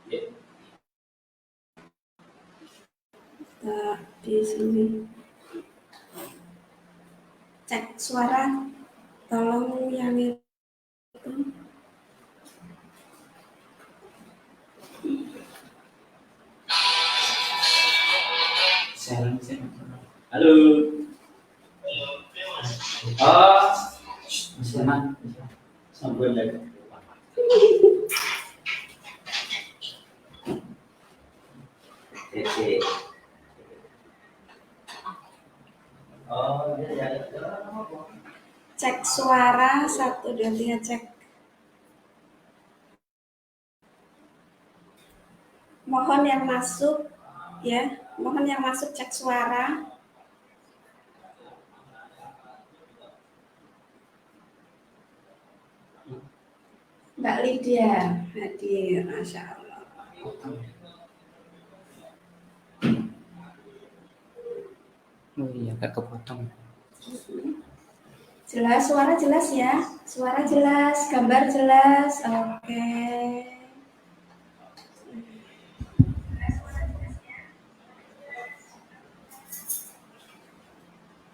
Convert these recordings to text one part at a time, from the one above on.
Di sini cek suara, tolong yang itu. Halo. Oh, sama. Sampai lagi. Oh, ya. Cek suara 1 2 3 cek. Mohon yang masuk ya, mohon yang masuk cek suara. Mbak Lydia hadir, Masya Allah. Oh iya, agak kepotong. Jelas, suara jelas ya? Suara jelas, gambar jelas. Oke.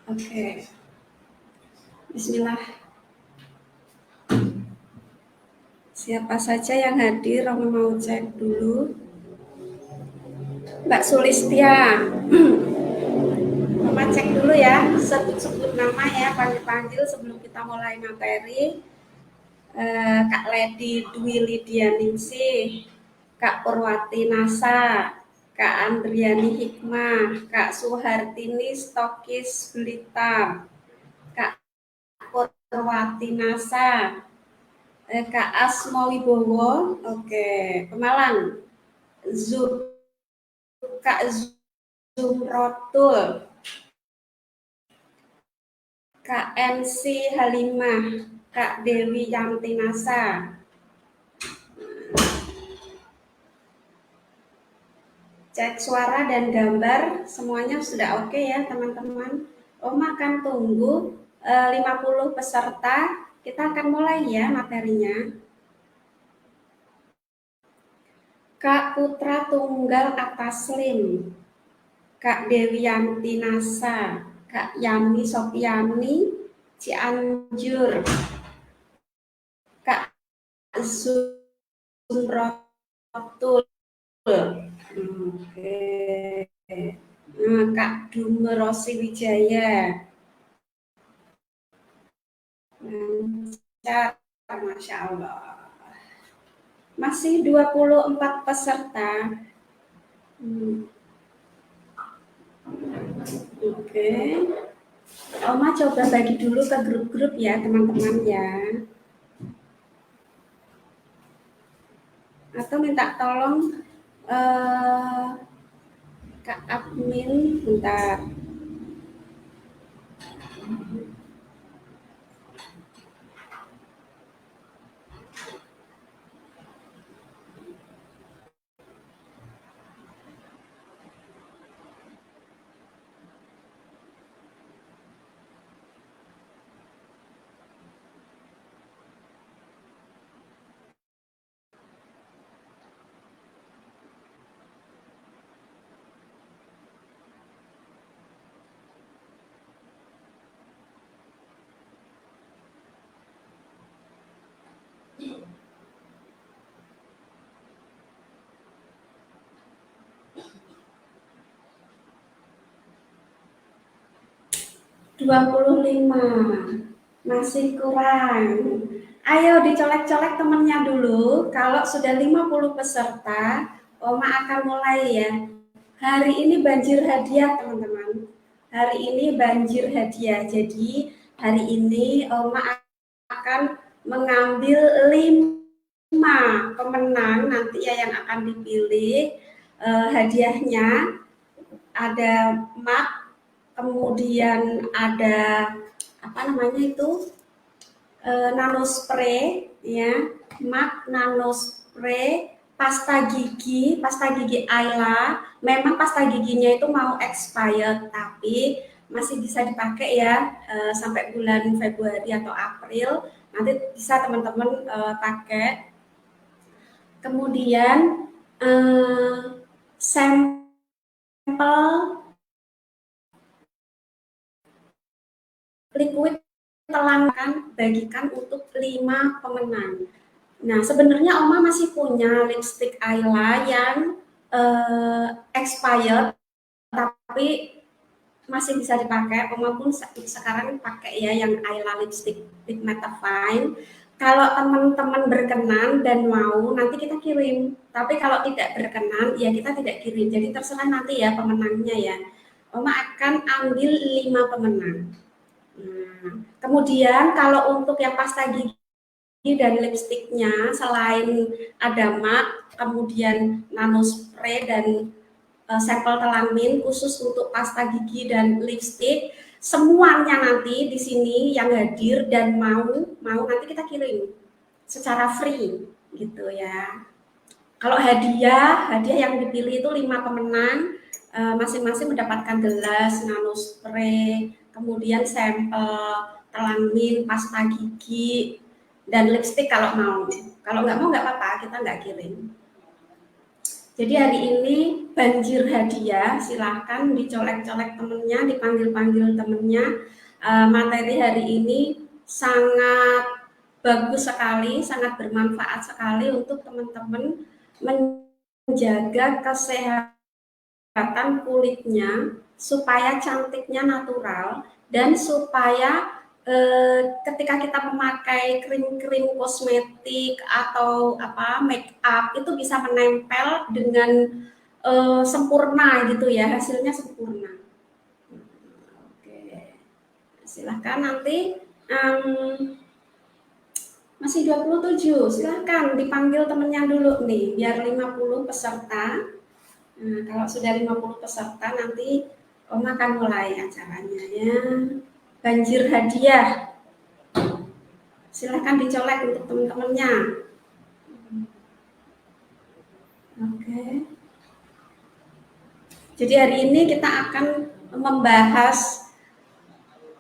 Oke. Bismillah. Siapa saja yang hadir, Oma mau cek dulu. Mbak Sulistia. Oma cek dulu ya, sebut-sebut nama ya, panggil-panggil sebelum kita mulai materi. Kak Ledi Dwi Lydia Ningsih, Kak Purwati Nasa, Kak Andriani Hikmah, Kak Suhartini Stokis Blitar, Kak Purwati Nasa, Kak Asmo Wibowo, oke, Pemalang, Kak Zumrotul, Kak MC Halimah, Kak Dewi Yanti Nasa. Cek suara dan gambar semuanya sudah oke ya teman-teman. Oma akan tunggu 50 peserta. Kita akan mulai ya materinya. Kak Putra Tunggal Ataslim, Kak Dewi Yanti Nasa, Kak Yami Sopiani Cianjur, Kak Zumrotul, oke. Kak Dumerosi Wijaya, lancar, Masya Allah. Masih 24 peserta. Oke. Oma coba bagi dulu ke grup-grup ya teman-teman ya. Atau minta tolong Kak admin bentar. ...25 masih kurang. Ayo dicolek-colek temennya dulu. Kalau sudah 50 peserta, Oma akan mulai ya. Hari ini banjir hadiah teman-teman. Hari ini banjir hadiah. Jadi hari ini Oma akan mengambil 5 pemenang nanti ya yang akan dipilih. Hadiahnya ada map, kemudian ada apa namanya itu nano spray ya, MAC nano spray, pasta gigi Ayla. Memang pasta giginya itu mau expired tapi masih bisa dipakai ya sampai bulan Februari atau April, nanti bisa teman-teman pakai. Kemudian sampel liquid telan kan bagikan untuk 5 pemenang. Nah, sebenarnya Oma masih punya lipstick Ayla yang expired, tapi masih bisa dipakai. Oma pun sekarang pakai ya yang Ayla lipstick lip matte fine. Kalau teman-teman berkenan dan mau, nanti kita kirim. Tapi kalau tidak berkenan, ya kita tidak kirim. Jadi terserah nanti ya pemenangnya ya. Oma akan ambil 5 pemenang. Nah, kemudian kalau untuk yang pasta gigi dan lipstiknya, selain ada MAC, kemudian nano spray dan sampel telamin khusus untuk pasta gigi dan lipstik, semuanya nanti di sini yang hadir dan mau nanti kita kirim secara free gitu ya. Kalau hadiah yang dipilih itu 5 pemenang, masing-masing mendapatkan gelas, nano spray, kemudian sampel telamin, pasta gigi, dan lipstik kalau mau. Kalau nggak mau nggak apa-apa, kita nggak kirim. Jadi hari ini banjir hadiah, silahkan dicolek-colek temennya, dipanggil-panggil temennya. Materi hari ini sangat bagus sekali, sangat bermanfaat sekali untuk teman-teman menjaga kesehatan kulitnya supaya cantiknya natural dan supaya ketika kita memakai krim-krim kosmetik atau make up itu bisa menempel dengan sempurna gitu ya, hasilnya sempurna. Oke, silahkan nanti masih 27, silahkan dipanggil temennya dulu nih, biar 50 peserta. Nah, kalau sudah 50 peserta nanti Om akan mulai acaranya ya. Banjir hadiah. Silahkan dicolek untuk teman-temannya. Oke. Jadi hari ini kita akan membahas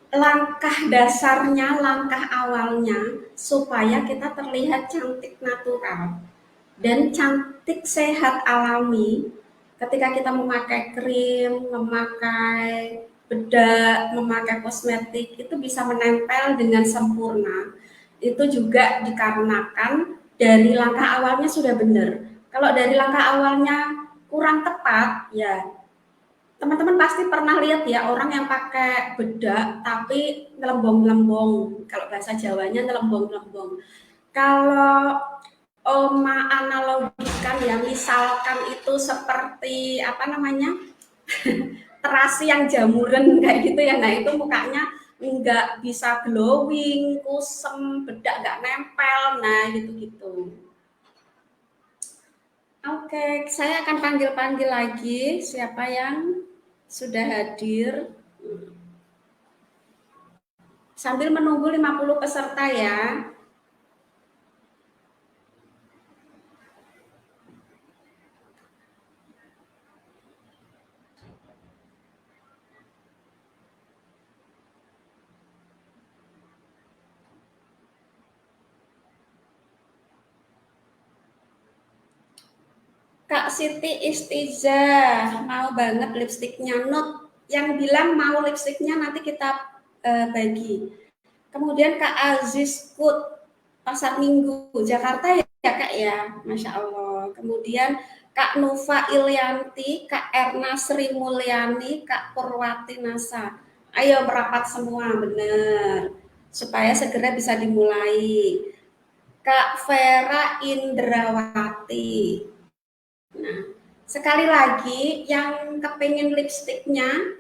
langkah dasarnya, langkah awalnya supaya kita terlihat cantik natural dan cantik sehat alami ketika kita memakai krim, memakai bedak, memakai kosmetik itu bisa menempel dengan sempurna. Itu juga dikarenakan dari langkah awalnya sudah benar. Kalau dari langkah awalnya kurang tepat, ya teman-teman pasti pernah lihat ya orang yang pakai bedak tapi ngelembong-ngelembong. Kalau bahasa Jawanya ngelembong-ngelembong. Kalau Oma analogikan ya, misalkan itu seperti apa namanya terasi yang jamuran kayak gitu ya. Nah itu mukanya nggak bisa glowing, kusem, bedak nggak nempel, nah gitu-gitu. Oke, saya akan panggil-panggil lagi siapa yang sudah hadir. Sambil menunggu 50 peserta ya. Kak Siti Istizah mau banget lipstiknya, Not yang bilang mau lipstiknya nanti kita bagi. Kemudian Kak Aziz Kut Pasar Minggu Jakarta ya Kak ya, Masya Allah. Kemudian Kak Nufa Ilyanti, Kak Erna Sri Mulyani, Kak Purwati Nasa. Ayo merapat semua, bener. Supaya segera bisa dimulai. Kak Vera Indrawati. Nah, sekali lagi yang kepengen lipstiknya,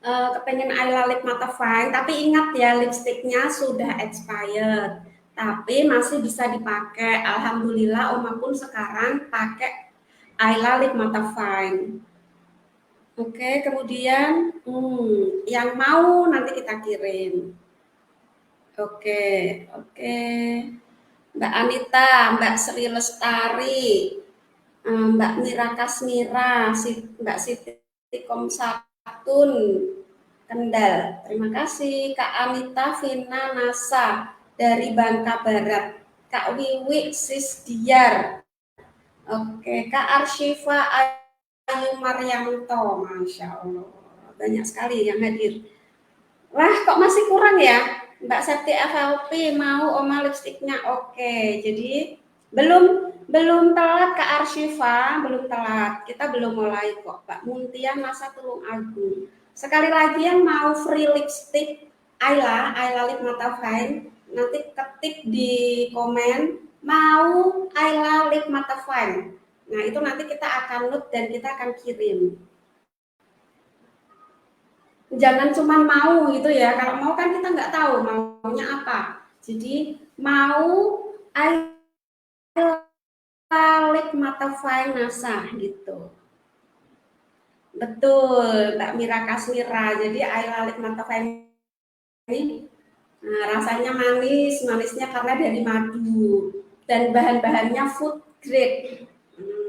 kepengen Ayla Lip Matte Fine, tapi ingat ya lipstiknya sudah expired, tapi masih bisa dipakai. Alhamdulillah Oma pun sekarang pakai Ayla Lip Matte Fine. Oke, kemudian yang mau nanti kita kirim. Oke, oke. Mbak Anita, Mbak Sri Lestari, Mbak Mira Kasmira, Mbak Siti Komsatun, Kendal. Terima kasih Kak Anita Vina Nasa dari Bangka Barat. Kak Wiwi Sisdiar. Oke, Kak Arsyifa Ayu Maryanto, Masya Allah. Banyak sekali yang hadir. Wah, kok masih kurang ya? Mbak Septi FLP mau Oma lipstiknya. Oke, jadi belum belum telat Kak Arsyifa, belum telat. Kita belum mulai kok. Mbak Muntia Masa Tulung Agung. Sekali lagi yang mau free lipstick Ayla Lip Mata Fine, nanti ketik di komen mau Ayla Lip Mata Fine. Nah, itu nanti kita akan note dan kita akan kirim. Jangan cuma mau gitu ya, kalau mau kan kita nggak tahu maunya apa. Jadi mau Lip Mata Fine NASA gitu. Betul, Mbak Mira Kasmira. Jadi Lip Mata Fine ini rasanya manis, manisnya karena dari madu dan bahan-bahannya food grade.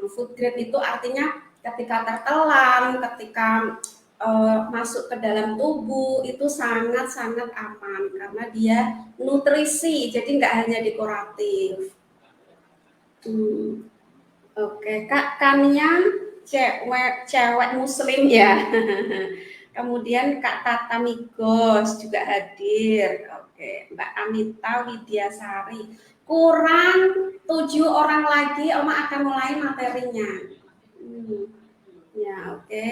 Food grade itu artinya ketika tertelan, ketika masuk ke dalam tubuh itu sangat-sangat aman karena dia nutrisi, jadi nggak hanya dekoratif. Oke, Kak Kania cewek muslim ya. Kemudian Kak Tata Migos juga hadir. Oke, Mbak Anita Widyasari. Kurang 7 orang lagi, Oma akan mulai materinya. Ya, oke.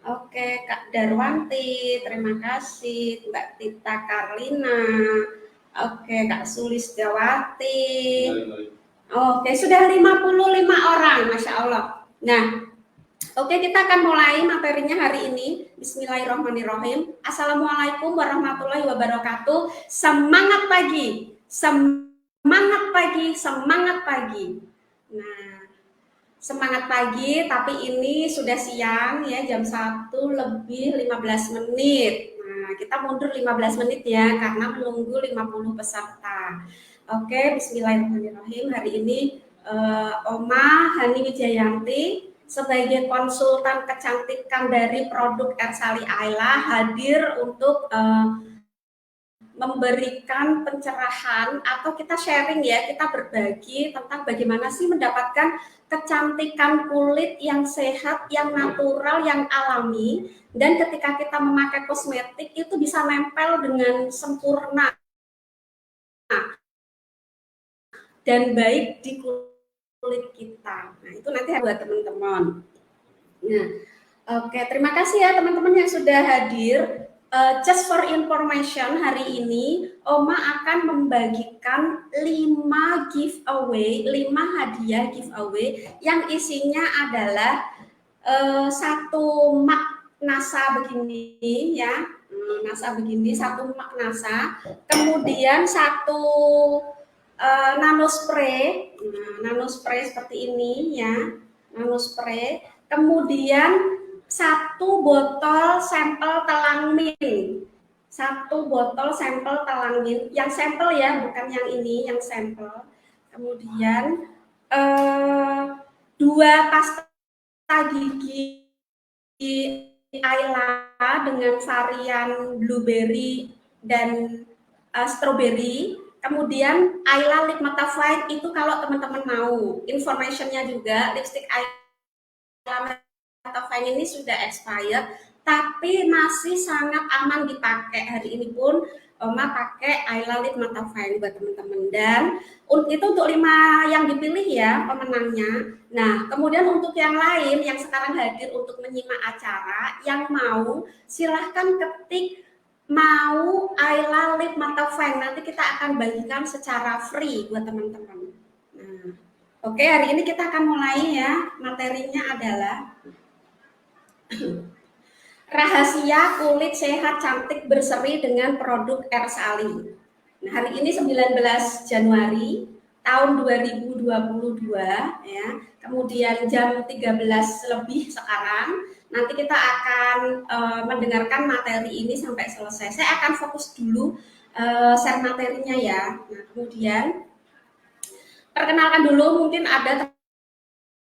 Oke, Kak Darwanti, terima kasih. Mbak Tita Karlina. Oke, Kak Sulistiawati. Oke, sudah 55 orang, Masya Allah. Nah, oke, kita akan mulai materinya hari ini. Bismillahirrahmanirrahim. Assalamualaikum warahmatullahi wabarakatuh. Semangat pagi, semangat pagi, semangat pagi. Nah, semangat pagi, tapi ini sudah siang ya, jam 1 lebih 15 menit. Nah, kita mundur 15 menit ya, karena menunggu 50 peserta. Oke, bismillahirrahmanirrahim. Hari ini Oma Hani Wijayanti sebagai konsultan kecantikan dari produk Ersali Ayla hadir untuk memberikan pencerahan atau kita sharing ya, kita berbagi tentang bagaimana sih mendapatkan kecantikan kulit yang sehat, yang natural, yang alami, dan ketika kita memakai kosmetik itu bisa nempel dengan sempurna dan baik di kulit kita. Nah, itu nanti buat teman-teman. Nah, oke, terima kasih ya teman-teman yang sudah hadir. Just for information, hari ini Oma akan membagikan 5 giveaway, 5 hadiah giveaway yang isinya adalah satu mak NASA begini ya, NASA begini, satu mak NASA, kemudian satu nano spray, nano spray seperti ini ya, nano spray, kemudian satu botol sampel telang mint, satu botol sampel telang mint, yang sampel ya, bukan yang ini, yang sampel. Kemudian 2 pasta gigi Ayla dengan varian blueberry dan strawberry. Kemudian Ayla Lip Mata Fine itu kalau teman-teman mau informationnya juga, lipstick Ayla Mata Fine ini sudah expired tapi masih sangat aman dipakai. Hari ini pun Oma pakai Ayla Lip Mata Fine buat teman-teman, dan itu untuk 5 yang dipilih ya pemenangnya. Nah, kemudian untuk yang lain yang sekarang hadir untuk menyimak acara, yang mau silahkan ketik mau Ayla Lip Mata Fine, nanti kita akan bagikan secara free buat teman-teman. Nah, oke, hari ini kita akan mulai ya. Materinya adalah rahasia kulit sehat cantik berseri dengan produk Ersali. Nah, hari ini 19 Januari tahun 2022 ya. Kemudian jam 13 lebih sekarang. Nanti kita akan mendengarkan materi ini sampai selesai. Saya akan fokus dulu share materinya ya. Nah, kemudian perkenalkan dulu, mungkin ada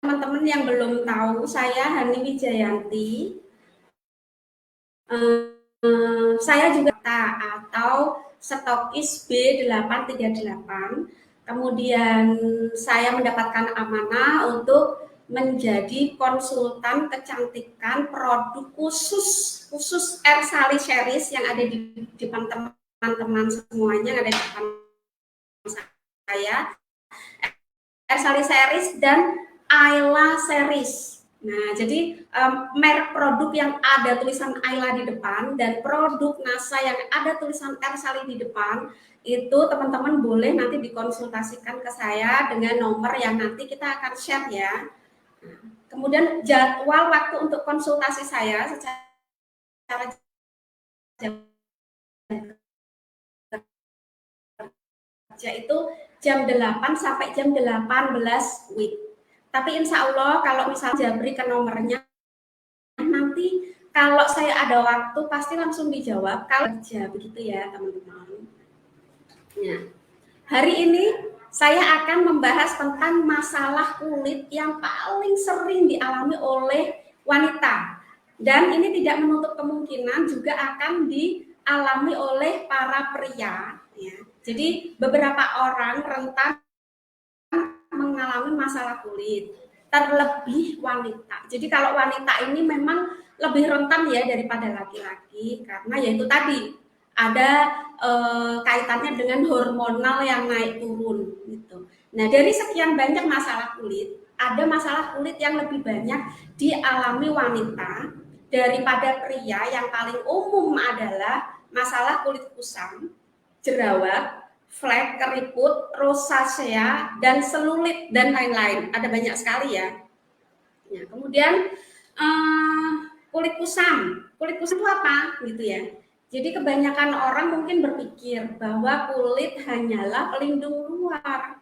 teman-teman yang belum tahu, saya Hani Wijayanti. Saya juga atau stokis B838. Kemudian saya mendapatkan amanah untuk menjadi konsultan kecantikan produk khusus Ersali Series yang ada di depan teman-teman semuanya, yang ada di depan saya, Ersali Series dan Ayla Series. Nah, jadi merek produk yang ada tulisan Ayla di depan dan produk NASA yang ada tulisan Ersali di depan, itu teman-teman boleh nanti dikonsultasikan ke saya dengan nomor yang nanti kita akan share ya. Kemudian jadwal waktu untuk konsultasi saya secara jam kerja itu jam 8 sampai jam 18 WIB. Tapi insya Allah kalau misalnya Jabri ke nomornya, nanti kalau saya ada waktu pasti langsung dijawab kalau kerja, begitu ya teman-teman. Nah, hari ini saya akan membahas tentang masalah kulit yang paling sering dialami oleh wanita. Dan ini tidak menutup kemungkinan juga akan dialami oleh para pria. Ya. Jadi beberapa orang rentan mengalami masalah kulit, terlebih wanita. Jadi kalau wanita ini memang lebih rentan ya daripada laki-laki, karena yaitu tadi ada kaitannya dengan hormonal yang naik turun gitu. Nah, dari sekian banyak masalah kulit, ada masalah kulit yang lebih banyak dialami wanita daripada pria. Yang paling umum adalah masalah kulit kusam, jerawat, flek, keriput, rosacea, dan selulit, dan lain-lain. Ada banyak sekali ya. Nah, kemudian kulit kusam. Kulit kusam itu apa? Gitu ya. Jadi kebanyakan orang mungkin berpikir bahwa kulit hanyalah pelindung luar.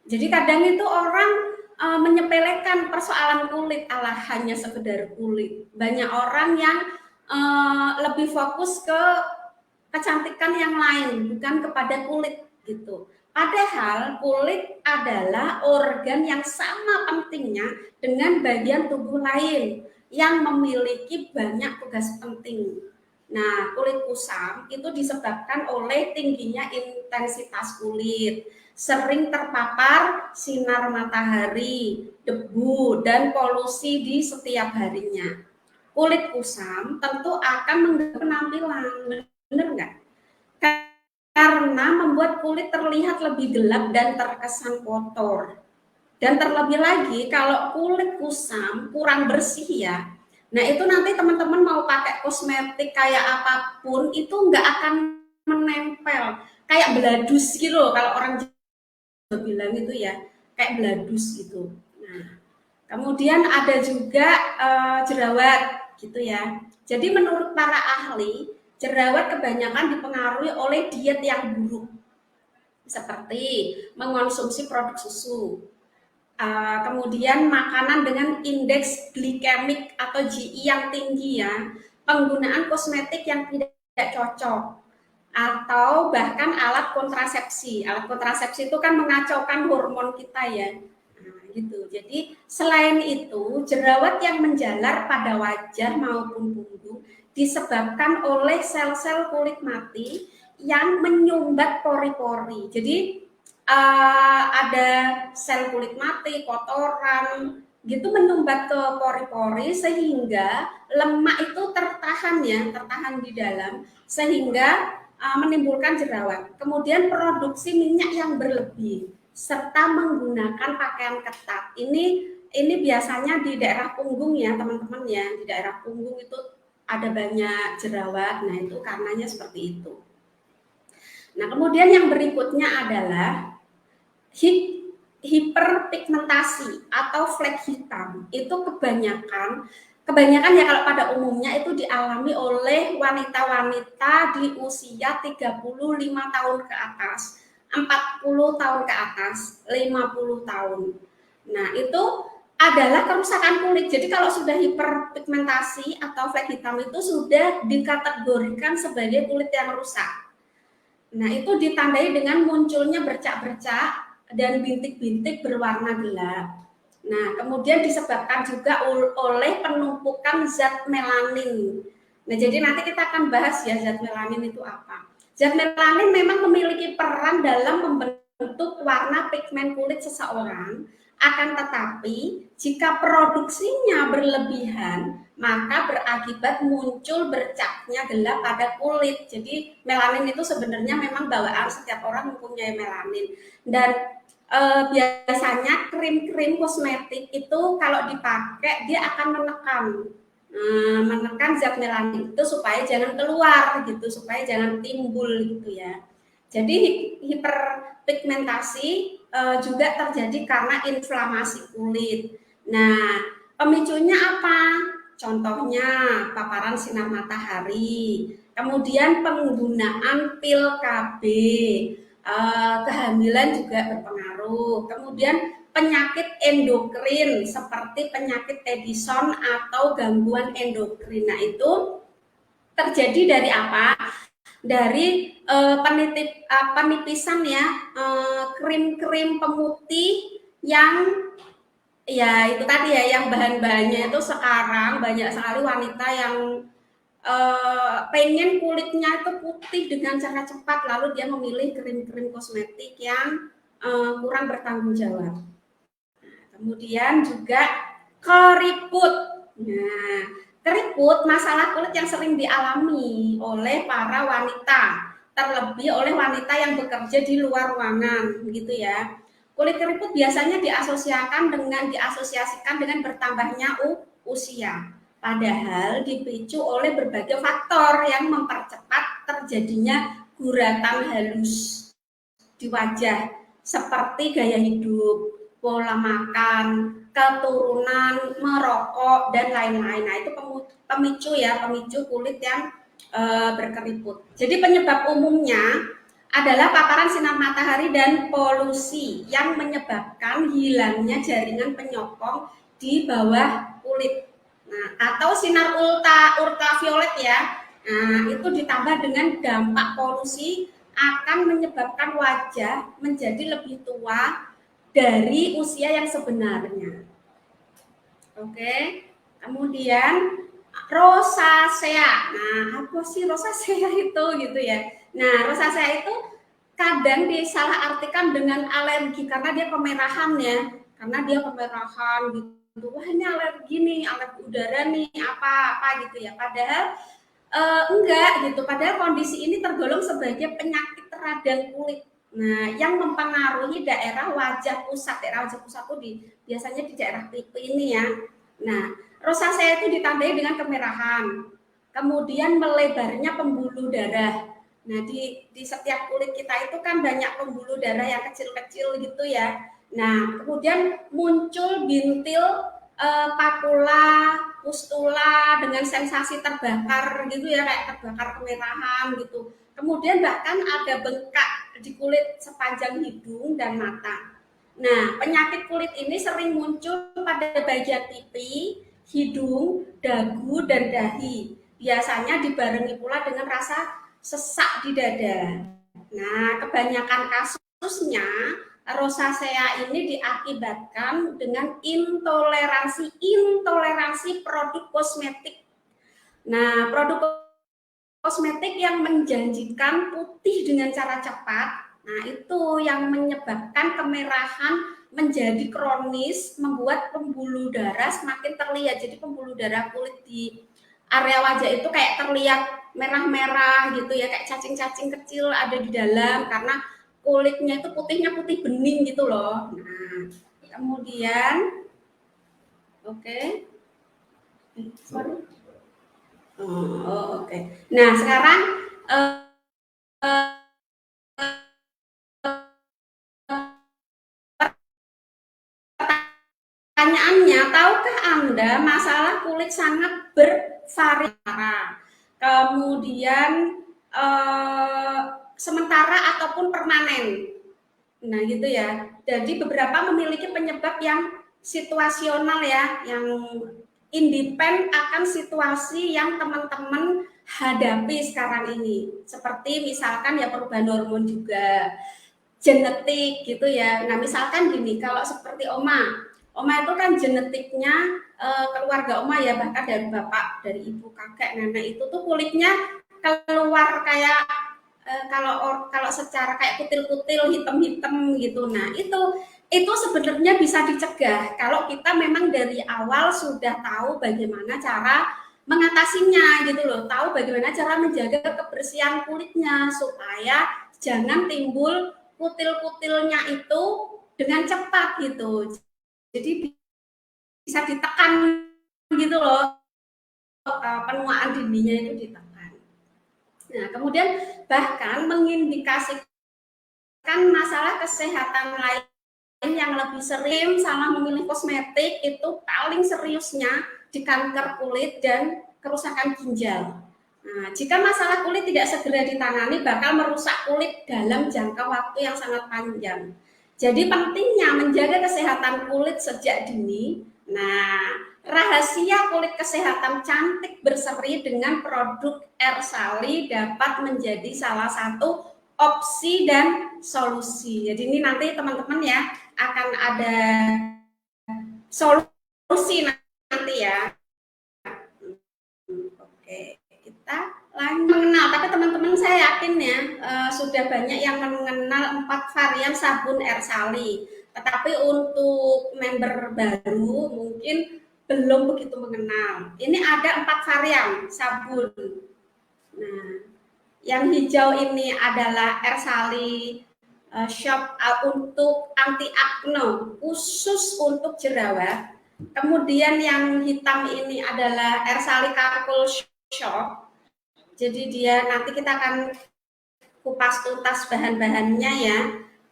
Jadi kadang itu orang menyepelekan persoalan kulit, alah hanya sekedar kulit. Banyak orang yang lebih fokus ke kecantikan yang lain, bukan kepada kulit gitu. Padahal kulit adalah organ yang sama pentingnya dengan bagian tubuh lain yang memiliki banyak tugas penting. Nah, kulit kusam itu disebabkan oleh tingginya intensitas kulit, sering terpapar sinar matahari, debu, dan polusi di setiap harinya. Kulit kusam tentu akan mengganggu penampilan, benar nggak? Karena membuat kulit terlihat lebih gelap dan terkesan kotor. Dan terlebih lagi kalau kulit kusam kurang bersih ya, nah itu nanti teman-teman mau pakai kosmetik kayak apapun itu nggak akan menempel, kayak beladus gitu loh, kalau orang Jawa bilang itu ya, kayak beladus gitu. Nah, kemudian ada juga jerawat gitu ya. Jadi menurut para ahli, jerawat kebanyakan dipengaruhi oleh diet yang buruk, seperti mengonsumsi produk susu, kemudian makanan dengan indeks glikemik atau GI yang tinggi ya, penggunaan kosmetik yang tidak cocok, atau bahkan alat kontrasepsi. Alat kontrasepsi itu kan mengacaukan hormon kita ya. Nah, gitu. Jadi selain itu, jerawat yang menjalar pada wajah maupun punggung disebabkan oleh sel-sel kulit mati yang menyumbat pori-pori. Jadi ada sel kulit mati, kotoran gitu menyumbat ke pori-pori sehingga lemak itu tertahan ya, tertahan di dalam sehingga menimbulkan jerawat. Kemudian produksi minyak yang berlebih serta menggunakan pakaian ketat. Ini biasanya di daerah punggung ya, teman-teman ya. Di daerah punggung itu ada banyak jerawat. Nah, itu karenanya seperti itu. Nah, kemudian yang berikutnya adalah hiperpigmentasi atau flek hitam. Itu kebanyakan ya kalau pada umumnya itu dialami oleh wanita-wanita di usia 35 tahun ke atas, 40 tahun ke atas, 50 tahun. Nah, itu adalah kerusakan kulit. Jadi kalau sudah hiperpigmentasi atau flek hitam itu sudah dikategorikan sebagai kulit yang rusak. Nah, itu ditandai dengan munculnya bercak-bercak dan bintik-bintik berwarna gelap. Nah, kemudian disebabkan juga oleh penumpukan zat melanin. Nah, jadi nanti kita akan bahas ya zat melanin itu apa. Zat melanin memang memiliki peran dalam membentuk membentuk warna pigmen kulit seseorang, akan tetapi jika produksinya berlebihan, maka berakibat muncul bercaknya gelap pada kulit. Jadi melanin itu sebenarnya memang bawaan setiap orang mempunyai melanin. Dan biasanya krim-krim kosmetik itu kalau dipakai dia akan menekan zat melanin itu supaya jangan keluar gitu, supaya jangan timbul gitu ya. Jadi hiperpigmentasi juga terjadi karena inflamasi kulit. Nah, pemicunya apa? Contohnya paparan sinar matahari, kemudian penggunaan pil KB, kehamilan juga berpengaruh, kemudian penyakit endokrin seperti penyakit Edison atau gangguan endokrin. Nah, itu terjadi dari apa? Dari penipisan ya, krim-krim pemutih yang ya itu tadi ya, yang bahan-bahannya itu sekarang banyak sekali wanita yang pengen kulitnya itu putih dengan cara cepat, lalu dia memilih krim-krim kosmetik yang kurang bertanggung jawab. Kemudian juga keriput. Nah, keriput masalah kulit yang sering dialami oleh para wanita, terlebih oleh wanita yang bekerja di luar ruangan, begitu ya. Kulit keriput biasanya diasosiasikan dengan bertambahnya usia. Padahal dipicu oleh berbagai faktor yang mempercepat terjadinya guratan halus di wajah seperti gaya hidup, pola makan, keturunan, merokok, dan lain-lain. Nah, itu pemicu ya, pemicu kulit yang berkeriput. Jadi penyebab umumnya adalah paparan sinar matahari dan polusi yang menyebabkan hilangnya jaringan penyokong di bawah kulit. Nah, atau sinar ultraviolet ya. Nah, itu ditambah dengan dampak polusi akan menyebabkan wajah menjadi lebih tua dari usia yang sebenarnya. Oke. Kemudian rosacea. Nah, apa sih rosacea itu gitu ya? Nah, rosacea itu kadang disalahartikan dengan alergi karena dia kemerahan ya. Karena dia kemerahan gitu. Wah, ini alergi nih, alergi udara nih, apa gitu ya. Padahal enggak gitu. Padahal kondisi ini tergolong sebagai penyakit radang kulit. Nah, yang mempengaruhi daerah wajah pusat. Daerah wajah pusat itu biasanya di daerah pipi ini ya. Nah, rosacea itu ditandai dengan kemerahan. Kemudian melebarnya pembuluh darah. Nah, di setiap kulit kita itu kan banyak pembuluh darah yang kecil-kecil gitu ya. Nah, kemudian muncul bintil, papula, pustula dengan sensasi terbakar gitu ya, kayak terbakar kemerahan gitu. Kemudian bahkan ada bengkak di kulit sepanjang hidung dan mata. Nah, penyakit kulit ini sering muncul pada bagian pipi, hidung, dagu, dan dahi. Biasanya dibarengi pula dengan rasa sesak di dada. Nah, kebanyakan kasusnya rosacea ini diakibatkan dengan intoleransi produk kosmetik. Nah, produk kosmetik yang menjanjikan putih dengan cara cepat, nah itu yang menyebabkan kemerahan menjadi kronis, membuat pembuluh darah semakin terlihat. Jadi pembuluh darah kulit di area wajah itu kayak terlihat merah-merah gitu ya, kayak cacing-cacing kecil ada di dalam karena kulitnya itu putihnya putih bening gitu loh. Nah, kemudian oke. Sorry. Oke. Nah, sekarang pertanyaannya, tahukah Anda masalah kulit sangat bervariasi? Kemudian sementara ataupun permanen. Nah, gitu ya. Jadi beberapa memiliki penyebab yang situasional ya, yang independen akan situasi yang teman-teman hadapi sekarang ini. Seperti misalkan ya perubahan hormon juga, genetik gitu ya. Nah, misalkan gini, kalau seperti Oma itu kan genetiknya keluarga Oma ya, bahkan dari bapak, dari ibu, kakek, nenek itu tuh kulitnya keluar kayak kalau secara kayak kutil-kutil hitam-hitam gitu. Nah, itu sebenarnya bisa dicegah kalau kita memang dari awal sudah tahu bagaimana cara mengatasinya gitu loh, tahu bagaimana cara menjaga kebersihan kulitnya supaya jangan timbul kutil-kutilnya itu dengan cepat gitu. Jadi bisa ditekan gitu loh, penuaan dininya itu ditekan. Nah, kemudian bahkan mengindikasikan masalah kesehatan lain yang lebih sering sama memilih kosmetik itu paling seriusnya di kanker kulit dan kerusakan ginjal. Nah, jika masalah kulit tidak segera ditangani bakal merusak kulit dalam jangka waktu yang sangat panjang. Jadi pentingnya menjaga kesehatan kulit sejak dini. Nah, rahasia kulit kesehatan cantik berseri dengan produk Ersali dapat menjadi salah satu opsi dan solusi. Jadi ini nanti teman-teman ya akan ada solusi nanti ya. Oke, kita lanjut mengenal. Tapi teman-teman saya yakin ya sudah banyak yang mengenal 4 varian sabun Ersali. Tetapi untuk member baru mungkin belum begitu mengenal. Ini ada 4 varian sabun. Nah, yang hijau ini adalah Ersali shop untuk anti akne khusus untuk jerawat. Kemudian yang hitam ini adalah Ersali Charcoal Shop. Jadi dia nanti kita akan kupas tuntas bahan-bahannya ya.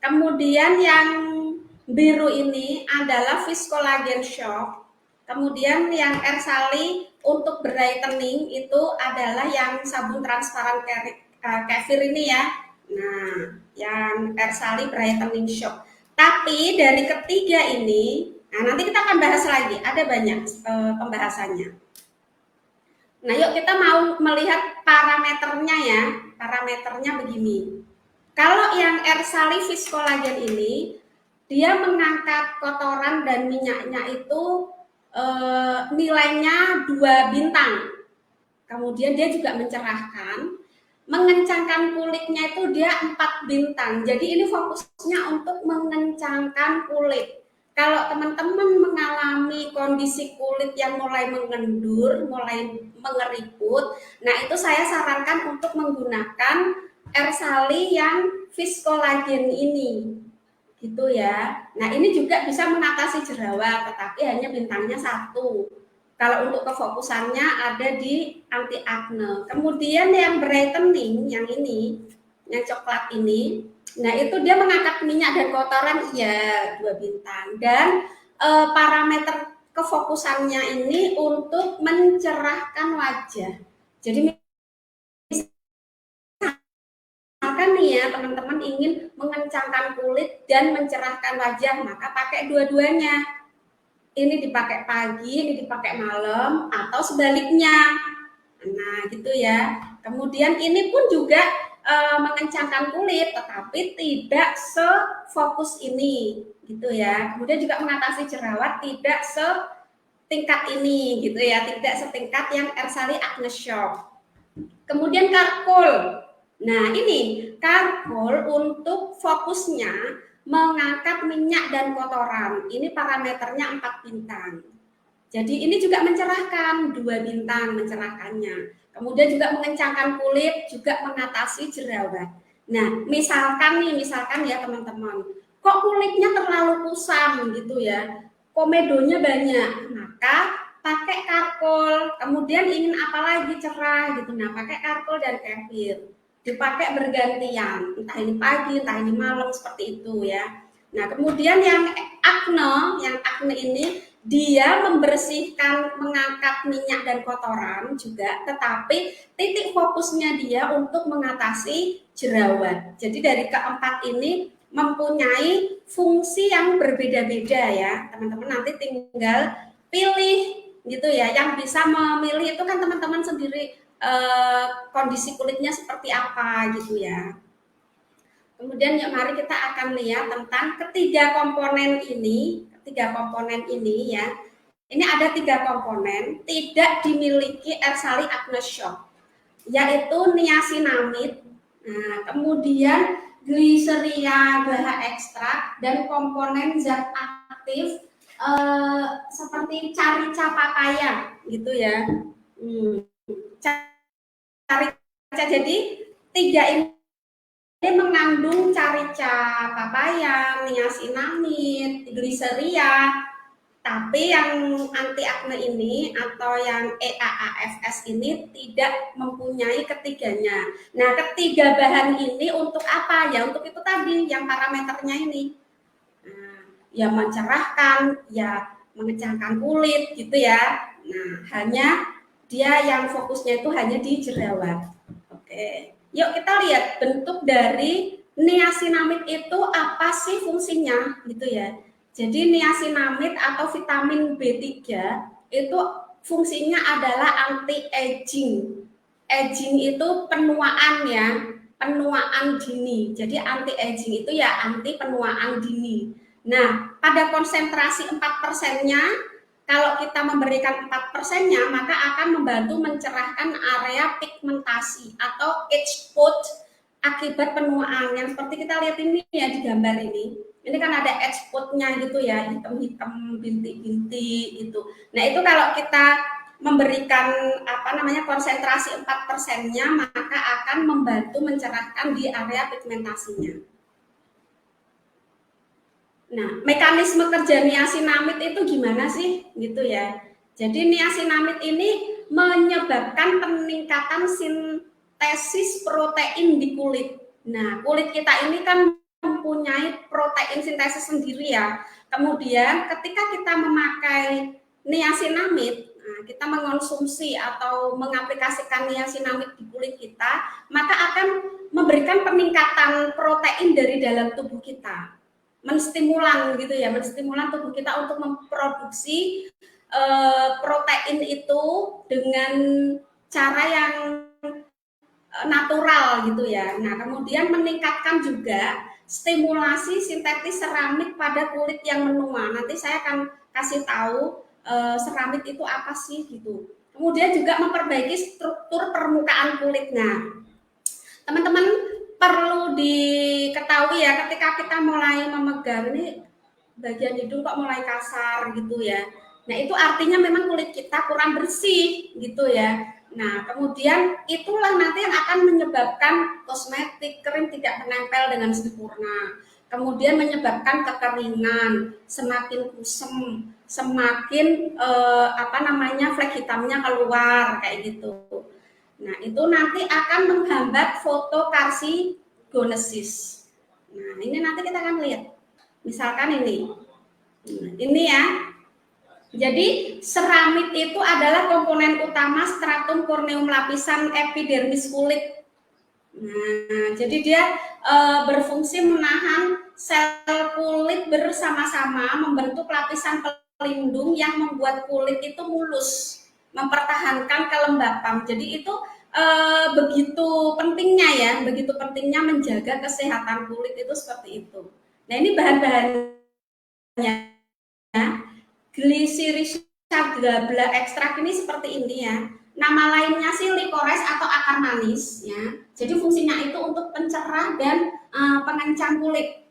Kemudian yang biru ini adalah Viscolagen Shop. Kemudian yang Ersali untuk brightening itu adalah yang sabun transparan kefir ini ya. Nah, yang Ersali brightening shop. Tapi dari ketiga ini, nah nanti kita akan bahas lagi. Ada banyak pembahasannya. Nah, yuk kita mau melihat parameternya ya. Parameternya begini. Kalau yang Ersali Viscolagen ini, dia mengangkat kotoran dan minyaknya itu nilainya 2 bintang. Kemudian dia juga mencerahkan, mengencangkan kulitnya itu dia 4 bintang. Jadi ini fokusnya untuk mengencangkan kulit. Kalau teman-teman mengalami kondisi kulit yang mulai mengendur, mulai mengeriput, nah itu saya sarankan untuk menggunakan Ersali yang Viscolagen ini. Gitu ya. Nah ini juga bisa mengatasi jerawat, tetapi hanya bintangnya 1. Kalau untuk kefokusannya ada di anti acne. Kemudian yang brightening, yang ini, yang coklat ini, nah itu dia mengangkat minyak dan kotoran, ya 2 bintang. Dan parameter kefokusannya ini untuk mencerahkan wajah. Jadi misalkan nih ya teman-teman ingin mengencangkan kulit dan mencerahkan wajah, maka pakai dua-duanya. Ini dipakai pagi, ini dipakai malam, atau sebaliknya. Nah, gitu ya. Kemudian ini pun juga mengencangkan kulit, tetapi tidak sefokus ini, gitu ya. Kemudian juga mengatasi jerawat tidak setingkat ini, gitu ya. Tidak setingkat yang Ersali Acne Shop. Kemudian Charcoal. Nah, ini Charcoal untuk fokusnya mengangkat minyak dan kotoran. Ini parameternya 4 bintang. Jadi ini juga mencerahkan, 2 bintang mencerahkannya. Kemudian juga mengencangkan kulit, juga mengatasi jerawat. Nah, misalkan ya teman-teman, kok kulitnya terlalu kusam gitu ya, komedonya banyak, maka pakai Charcoal. Kemudian ingin apa lagi cerah gitu, nah pakai Charcoal dan kefir. Dipakai bergantian, entah ini pagi, entah ini malam, seperti itu ya. Nah, kemudian yang acne ini dia membersihkan, mengangkat minyak dan kotoran juga, tetapi titik fokusnya dia untuk mengatasi jerawat. Jadi dari keempat ini mempunyai fungsi yang berbeda-beda ya. Teman-teman nanti tinggal pilih gitu ya. Yang bisa memilih itu kan teman-teman sendiri kondisi kulitnya seperti apa gitu ya. Kemudian yuk mari kita akan lihat tentang ketiga komponen ini ya. Ini ada 3 komponen tidak dimiliki Ersali Acne Shop, yaitu niacinamide. Nah, kemudian gliseria BH ekstrak dan komponen zat aktif seperti carica papaya gitu ya. Carica, jadi tiga ini mengandung carica papaya, niacinamide, gliseria. Tapi yang anti akne ini atau yang EAAFS ini tidak mempunyai ketiganya. Nah, ketiga bahan ini untuk apa? Ya untuk itu tadi yang parameternya ini. Nah, ya mencerahkan, ya mengecangkan kulit gitu ya. Nah, hanya dia yang fokusnya itu hanya di jerawat. Oke. Yuk kita lihat bentuk dari niacinamide itu apa sih fungsinya gitu ya. Jadi niacinamide atau vitamin B3 itu fungsinya adalah anti aging. Aging itu penuaan ya, penuaan dini. Jadi anti aging itu ya anti penuaan dini. Nah, pada konsentrasi 4%-nya, kalau kita memberikan 4%-nya, maka akan membantu mencerahkan area pigmentasi atau age spot akibat penuaan. Yang seperti kita lihat ini ya di gambar ini. Ini kan ada age spot-nya gitu ya, hitam-hitam bintik-bintik gitu. Nah, itu kalau kita memberikan konsentrasi 4%-nya, maka akan membantu mencerahkan di area pigmentasinya. Nah, mekanisme kerja niacinamide itu gimana sih? Gitu ya. Jadi niacinamide ini menyebabkan peningkatan sintesis protein di kulit. Nah, kulit kita ini kan mempunyai protein sintesis sendiri ya. Kemudian ketika kita memakai niacinamide, nah, kita mengonsumsi atau mengaplikasikan niacinamide di kulit kita, maka akan memberikan peningkatan protein dari dalam tubuh kita, menstimulan gitu ya, menstimulan tubuh kita untuk memproduksi protein itu dengan cara yang natural gitu ya. Nah, kemudian meningkatkan juga stimulasi sintetis seramik pada kulit yang menua. Nanti saya akan kasih tahu seramik itu apa sih gitu. Kemudian juga memperbaiki struktur permukaan kulit. Nah, teman-teman perlu diketahui ya, ketika kita mulai memegang ini bagian hidung kok mulai kasar gitu ya. Nah, itu artinya memang kulit kita kurang bersih gitu ya. Nah, kemudian itulah nanti yang akan menyebabkan kosmetik krim tidak menempel dengan sempurna. Kemudian menyebabkan kekeringan, semakin kusam, semakin flek hitamnya keluar kayak gitu. Nah, itu nanti akan menghambat fotokarsigonesis. Nah, ini nanti kita akan lihat. Misalkan ini. Nah, ini ya. Jadi, seramid itu adalah komponen utama stratum corneum lapisan epidermis kulit. Nah, jadi dia berfungsi menahan sel kulit bersama-sama membentuk lapisan pelindung yang membuat kulit itu mulus, mempertahankan kelembapan. Jadi itu begitu pentingnya menjaga kesehatan kulit itu seperti itu. Nah, ini bahan-bahannya. Glycyrrhiza gabla ekstrak ini seperti ini ya. Nama lainnya sih licorice atau akar manis ya. Jadi fungsinya itu untuk pencerah dan pengencang kulit.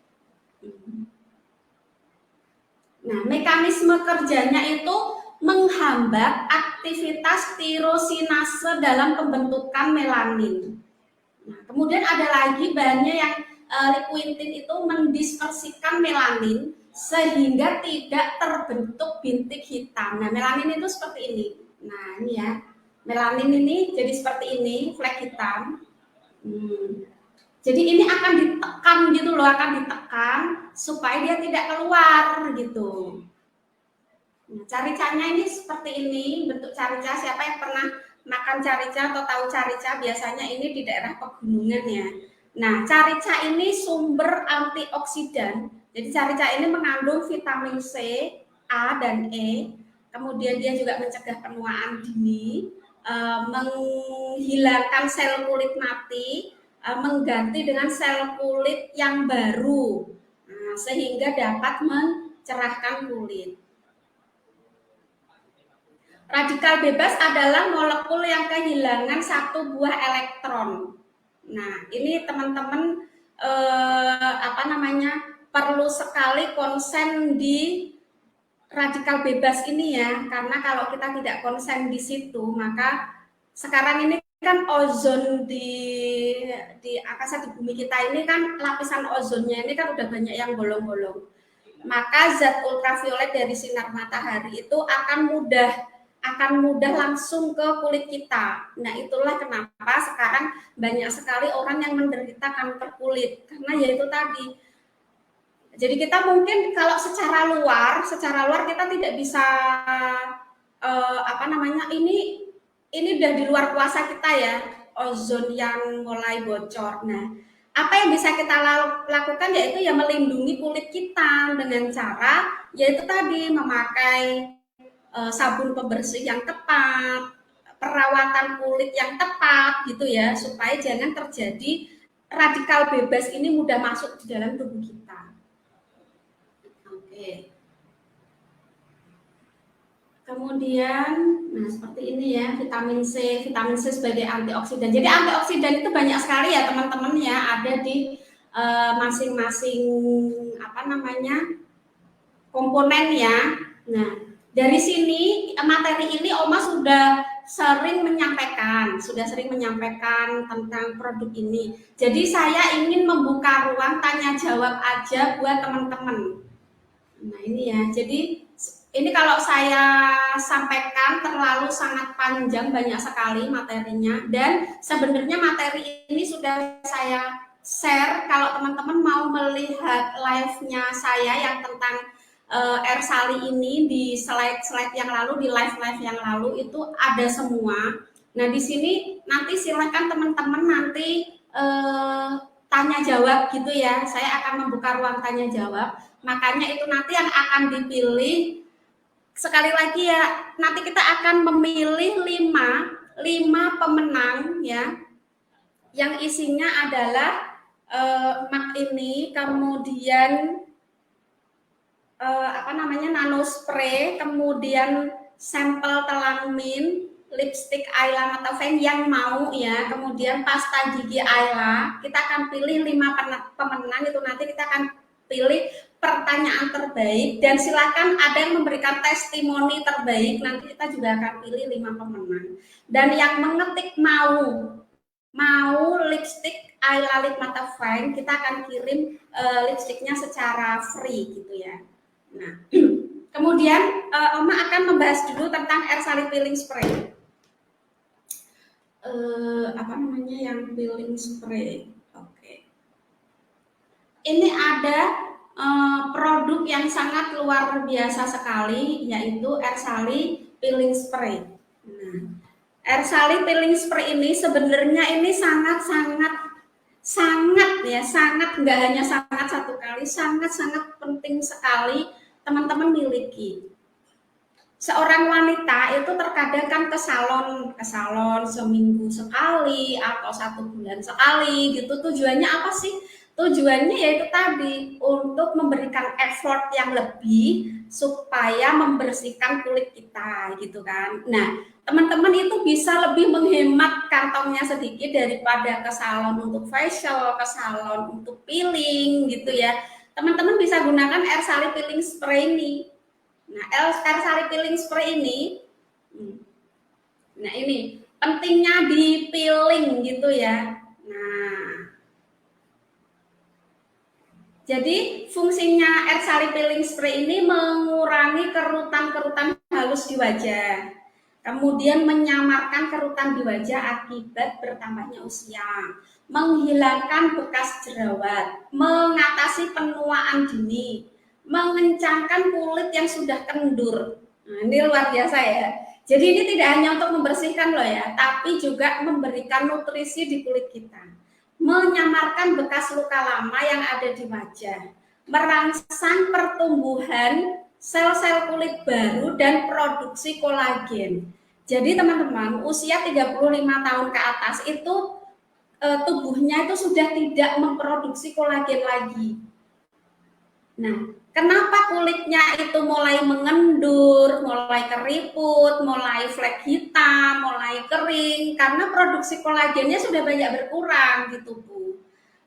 Nah, mekanisme kerjanya itu menghambat aktivitas tirosinase dalam pembentukan melanin. Nah, kemudian ada lagi bahannya yang liquintin itu mendispersikan melanin sehingga tidak terbentuk bintik hitam. Nah, melanin itu seperti ini. Nah, ini ya. Melanin ini jadi seperti ini, flek hitam. Jadi ini akan ditekan gitu loh, akan ditekan supaya dia tidak keluar gitu. Nah, caricanya ini seperti ini, bentuk carica. Siapa yang pernah makan carica atau tahu carica? Biasanya ini di daerah pegunungan ya. Nah, carica ini sumber antioksidan. Jadi carica ini mengandung vitamin C, A dan E. Kemudian dia juga mencegah penuaan dini, menghilangkan sel kulit mati, mengganti dengan sel kulit yang baru, sehingga dapat mencerahkan kulit. Radikal bebas adalah molekul yang kehilangan satu buah elektron. Nah, ini teman-teman apa namanya, perlu sekali konsen di radikal bebas ini ya, karena kalau kita tidak konsen di situ, maka sekarang ini kan ozon di angkasa di bumi kita ini kan lapisan ozonnya ini kan udah banyak yang bolong-bolong. Maka zat ultraviolet dari sinar matahari itu akan mudah langsung ke kulit kita. Nah, itulah kenapa sekarang banyak sekali orang yang menderita kanker kulit karena yaitu tadi. Jadi kita mungkin kalau secara luar kita tidak bisa apa namanya, ini udah di luar kuasa kita ya, ozon yang mulai bocor. Nah, apa yang bisa kita lakukan yaitu ya melindungi kulit kita dengan cara yaitu tadi memakai sabun pembersih yang tepat, perawatan kulit yang tepat gitu ya, supaya jangan terjadi radikal bebas ini mudah masuk di dalam tubuh kita. Oke. Kemudian, nah seperti ini ya, vitamin C sebagai antioksidan. Jadi antioksidan itu banyak sekali ya teman-teman ya, ada di masing-masing apa namanya komponen ya. Nah, dari sini materi ini Oma sudah sering menyampaikan tentang produk ini. Jadi saya ingin membuka ruang tanya jawab aja buat teman-teman. Nah ini ya, jadi ini kalau saya sampaikan terlalu sangat panjang, banyak sekali materinya, dan sebenarnya materi ini sudah saya share. Kalau teman-teman mau melihat live-nya saya yang tentang Ersali ini di slide-slide yang lalu, di live-live yang lalu itu ada semua. Nah di sini nanti silakan teman-teman nanti tanya jawab gitu ya. Saya akan membuka ruang tanya jawab. Makanya itu nanti yang akan dipilih, sekali lagi ya, nanti kita akan memilih 5 pemenang ya, yang isinya adalah mak ini, kemudian apa namanya nano spray, kemudian sampel telang mint, lipstick Ayla atau Feng yang mau ya, kemudian pasta gigi Ayla. Kita akan pilih 5 pemenang itu, nanti kita akan pilih pertanyaan terbaik dan silakan ada yang memberikan testimoni terbaik, nanti kita juga akan pilih 5 pemenang. Dan yang mengetik mau lipstick Ayla Lip Mata Fine, kita akan kirim lipsticknya secara free gitu ya. Nah, kemudian Oma akan membahas dulu tentang Ersali peeling spray. Apa namanya yang peeling spray? Oke. Ini ada produk yang sangat luar biasa sekali, yaitu Ersali peeling spray. Nah, Ersali peeling spray ini sebenarnya ini sangat nggak hanya sangat satu kali, sangat penting sekali teman-teman miliki. Seorang wanita itu terkadang kan ke salon seminggu sekali atau 1 bulan sekali gitu. Tujuannya apa sih? Tujuannya yaitu tadi untuk memberikan effort yang lebih supaya membersihkan kulit kita gitu kan. Nah, teman-teman itu bisa lebih menghemat kantongnya sedikit daripada ke salon untuk facial, ke salon untuk peeling gitu ya. Teman-teman bisa gunakan Ersali peeling spray ini. Nah, Ersali peeling spray ini, nah ini pentingnya di peeling gitu ya. Nah, jadi fungsinya Ersali peeling spray ini mengurangi kerutan-kerutan halus di wajah. Kemudian menyamarkan kerutan di wajah akibat bertambahnya usia, menghilangkan bekas jerawat, mengatasi penuaan dini, mengencangkan kulit yang sudah kendur. Nah, ini luar biasa ya. Jadi ini tidak hanya untuk membersihkan loh ya, tapi juga memberikan nutrisi di kulit kita, menyamarkan bekas luka lama yang ada di wajah, merangsang pertumbuhan sel-sel kulit baru dan produksi kolagen. Jadi teman-teman, usia 35 tahun ke atas itu tubuhnya itu sudah tidak memproduksi kolagen lagi. Nah, Kenapa kulitnya itu mulai mengendur, mulai keriput, mulai flek hitam, mulai kering? Karena produksi kolagennya sudah banyak berkurang di tubuh.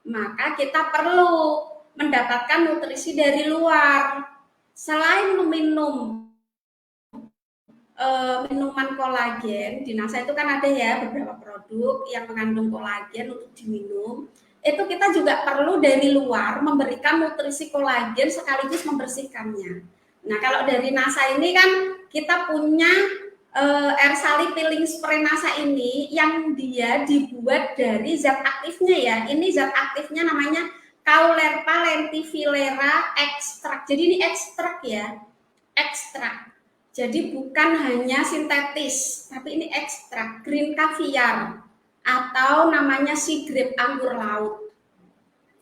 Maka kita perlu mendapatkan nutrisi dari luar. Selain meminum minuman kolagen, di NASA itu kan ada ya beberapa produk yang mengandung kolagen untuk diminum. Itu kita juga perlu dari luar memberikan nutrisi kolagen sekaligus membersihkannya. Nah, kalau dari NASA ini kan kita punya Ersali peeling spray NASA ini yang dia dibuat dari zat aktifnya ya. Ini zat aktifnya namanya Caulerpa lentivilera ekstrak. Jadi ini ekstrak ya, ekstrak. Jadi bukan hanya sintetis, tapi ini ekstrak green caviar atau namanya sea grape anggur laut.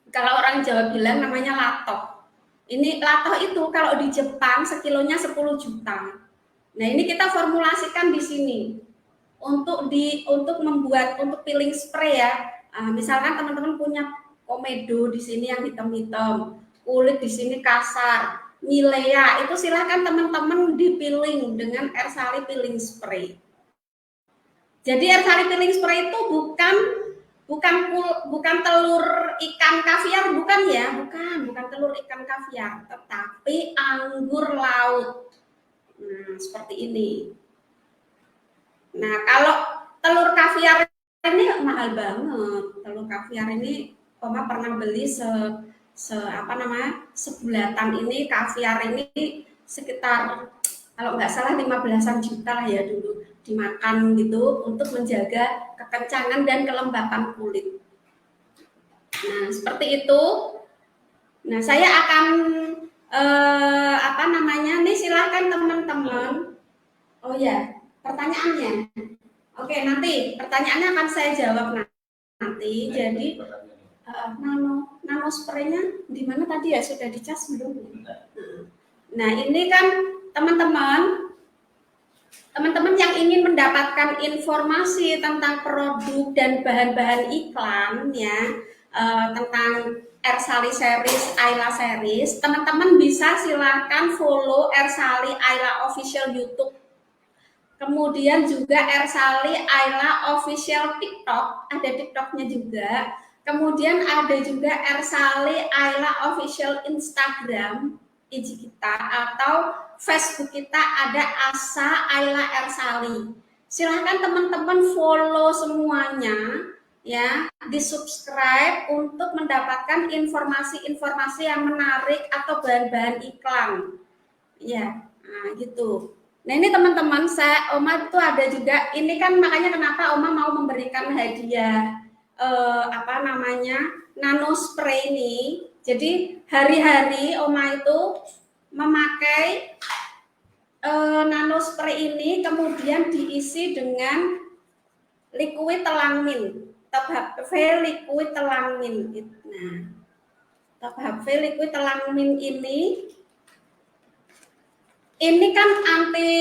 Kalau orang Jawa bilang namanya lato. Ini lato itu kalau di Jepang sekilonya 10 juta. Nah, ini kita formulasikan di sini untuk membuat untuk peeling spray ya. Misalkan teman-teman punya komedo di sini yang hitam-hitam, kulit di sini kasar, Nilea itu silahkan teman-teman dipiling dengan Ersali peeling spray. Jadi Ersali peeling spray itu bukan telur ikan kaviar, bukan ya, bukan telur ikan kaviar, tetapi anggur laut. Nah, seperti ini. Nah, kalau telur kaviar ini mahal banget. Telur kaviar ini Oma pernah beli sebulatan ini kaviar ini sekitar kalau nggak salah 15-an juta lah ya dulu dimakan gitu untuk menjaga kekencangan dan kelembapan kulit. Nah, seperti itu. Nah, saya akan nih silahkan teman-teman. Oh ya, pertanyaannya. Oke, nanti pertanyaannya akan saya jawab nanti. Jadi nano spraynya di mana tadi ya, sudah dicas belum? Nah, ini kan teman-teman yang ingin mendapatkan informasi tentang produk dan bahan-bahan iklan ya, tentang Ersali series, Ayla series, teman-teman bisa silahkan follow Ersali Ayla official YouTube. Kemudian juga Ersali Ayla official TikTok, ada TikToknya juga. Kemudian ada juga Ersali Ayla official Instagram, IG kita, atau Facebook kita ada Asa Ayla Ersali. Silahkan teman-teman follow semuanya ya, di subscribe untuk mendapatkan informasi-informasi yang menarik atau bahan-bahan iklan. Ya, nah gitu. Nah ini teman-teman, Oma itu ada juga. Ini kan makanya kenapa Oma mau memberikan hadiah nano spray ini. Jadi hari-hari Oma itu memakai nano spray ini, kemudian diisi dengan liquid telang-mint, top HV liquid telang-mint. Nah, top HV liquid telang-mint ini kan anti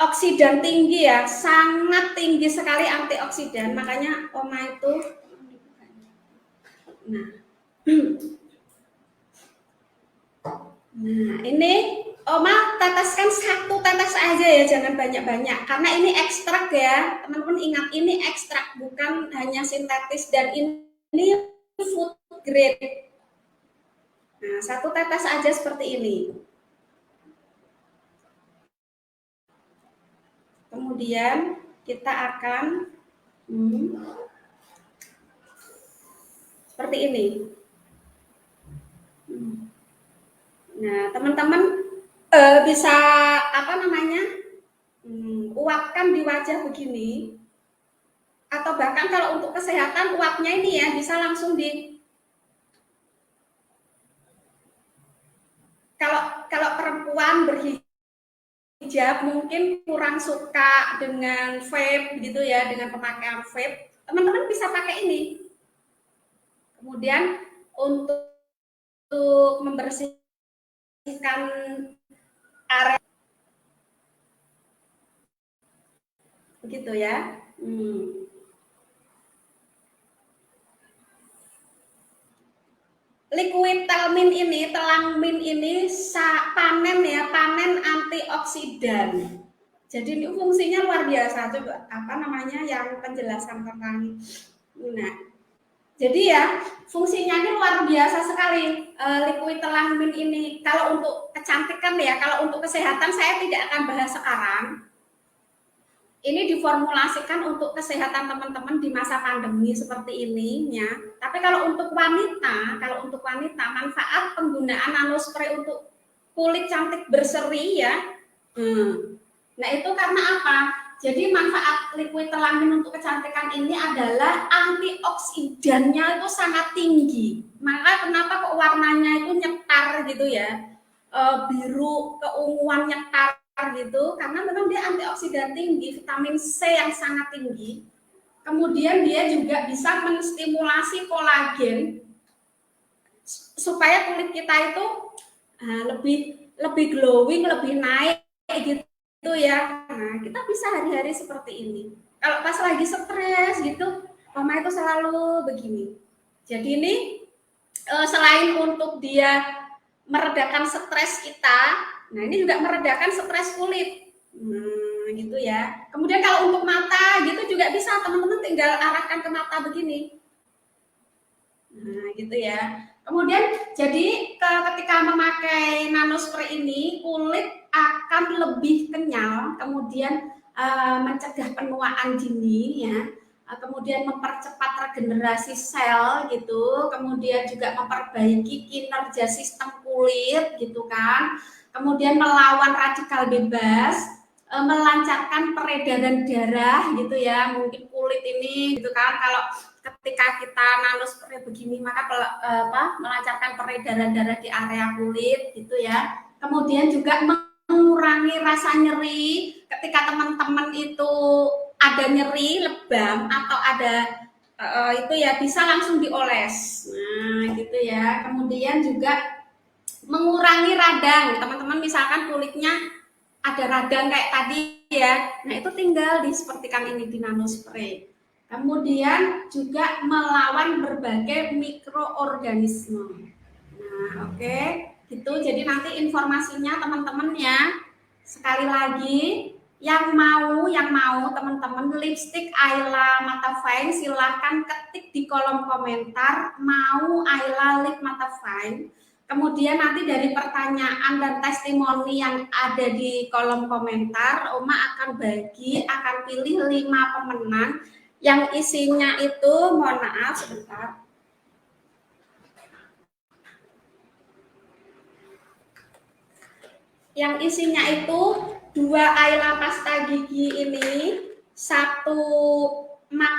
oksidan tinggi ya, sangat tinggi sekali antioksidan. Makanya Oma itu, nah ini Oma teteskan satu tetes aja ya, jangan banyak-banyak. Karena ini ekstrak ya, teman-teman ingat ini ekstrak, bukan hanya sintetis, dan ini food grade. Nah, satu tetes aja seperti ini. Kemudian kita akan seperti ini. Nah, teman-teman bisa uapkan di wajah begini, atau bahkan kalau untuk kesehatan uapnya ini ya bisa langsung kalau perempuan berhijab mungkin kurang suka dengan vape gitu ya, dengan pemakaian vape, teman-teman bisa pakai ini. Kemudian untuk membersihkan area begitu ya. liquid telmin ini, telang min ini panen antioksidan. Jadi ini fungsinya luar biasa. Coba apa namanya yang penjelasan tentang nah. Jadi ya fungsinya ini luar biasa sekali liquid telang min ini. Kalau untuk kecantikan ya, kalau untuk kesehatan saya tidak akan bahas sekarang. Ini diformulasikan untuk kesehatan teman-teman di masa pandemi seperti ini ya. Tapi kalau untuk wanita manfaat penggunaan nanospray untuk kulit cantik berseri ya. Nah itu karena apa? Jadi manfaat liquid telamin untuk kecantikan ini adalah antioksidannya itu sangat tinggi. Maka kenapa kok warnanya itu nyetar gitu ya, biru keunguan nyetar gitu, karena memang dia antioksidan tinggi, vitamin C yang sangat tinggi. Kemudian dia juga bisa menstimulasi kolagen supaya kulit kita itu lebih glowing, lebih naik gitu ya. Nah, kita bisa hari-hari seperti ini. Kalau pas lagi stres gitu, Mama itu selalu begini. Jadi ini selain untuk dia meredakan stres kita, nah ini juga meredakan stres kulit. Gitu ya. Kemudian kalau untuk mata gitu juga bisa, teman-teman tinggal arahkan ke mata begini. Nah, gitu ya. Kemudian jadi ketika memakai nanospray ini kulit akan lebih kenyal, kemudian mencegah penuaan dini ya. Kemudian mempercepat regenerasi sel gitu, kemudian juga memperbaiki kinerja sistem kulit gitu kan. Kemudian melawan radikal bebas, melancarkan peredaran darah gitu ya. Mungkin kulit ini gitu kan kalau ketika kita nanospray begini maka melancarkan peredaran darah di area kulit gitu ya. Kemudian juga mengurangi rasa nyeri ketika teman-teman itu ada nyeri lebam atau ada itu ya bisa langsung dioles. Nah, gitu ya. Kemudian juga mengurangi radang. Teman-teman misalkan kulitnya ada radang kayak tadi ya. Nah, itu tinggal disepertikan ini di nanospray. Kemudian juga melawan berbagai mikroorganisme. Nah, oke, gitu. Jadi nanti informasinya teman-teman ya. Sekali lagi, yang mau teman-teman lipstick Ayla Matafine silahkan ketik di kolom komentar mau Ayla Lip Matafine. Kemudian nanti dari pertanyaan dan testimoni yang ada di kolom komentar, Oma akan pilih 5 pemenang yang isinya itu, mohon maaf sebentar. Yang isinya itu 2 Ayla pasta gigi ini, 1 mak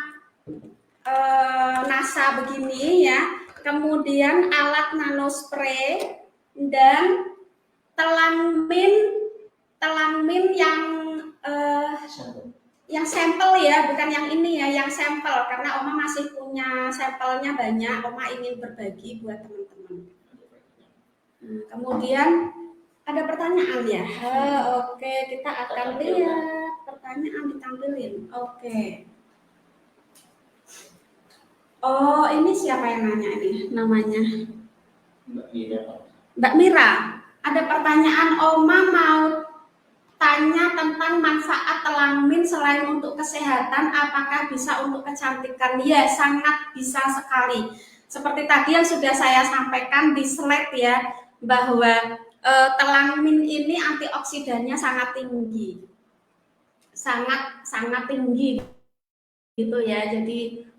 NASA begini ya, kemudian alat nanospray dan telang min yang sampel ya, bukan yang ini ya, yang sampel karena Oma masih punya sampelnya banyak, Oma ingin berbagi buat teman-teman. Kemudian ada pertanyaan ya? Oke, kita akan lihat pertanyaan ditampilin. Oke. Oh, ini siapa yang nanya ini namanya? Mbak Mira. Ada pertanyaan, Oma mau tanya tentang manfaat telang min selain untuk kesehatan, apakah bisa untuk kecantikan? Ya, sangat bisa sekali. Seperti tadi yang sudah saya sampaikan di slide ya, bahwa telang min ini antioksidannya sangat tinggi. Sangat tinggi gitu ya. Jadi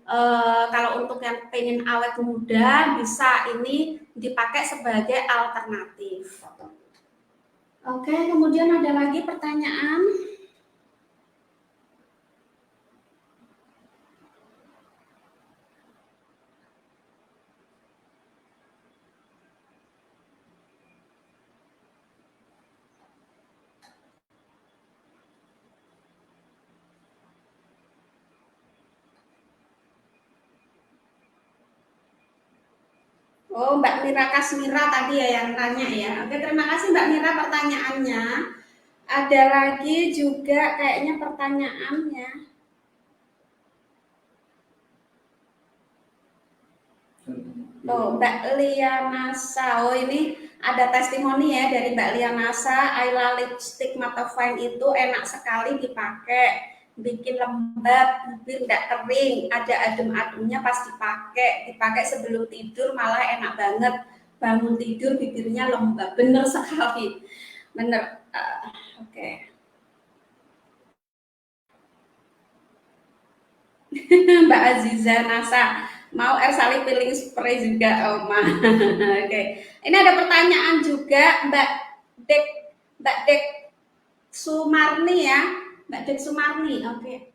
kalau untuk yang pengen awet muda bisa ini dipakai sebagai alternatif. Oke, kemudian ada lagi pertanyaan. Oh, Mbak Mira Kasmira tadi ya yang tanya ya. Oke, terima kasih Mbak Mira pertanyaannya. Ada lagi juga kayaknya pertanyaannya. Oh, Mbak Lianasa. Oh, ini ada testimoni ya dari Mbak Lianasa. Ayla lipstick Mattifying itu enak sekali dipakai. Bikin lembab, bibir nggak kering, ada adem-ademnya pas dipakai. Dipakai sebelum tidur malah enak banget. Bangun tidur bibirnya lembab. Bener sekali. Bener. Oke. Mbak Aziza Nasa, mau Ersali peeling spray juga, Oma. Oke. Ini ada pertanyaan juga Dek Mbak Dek Sumarni ya. Mbak Dek Sumarni. Oke.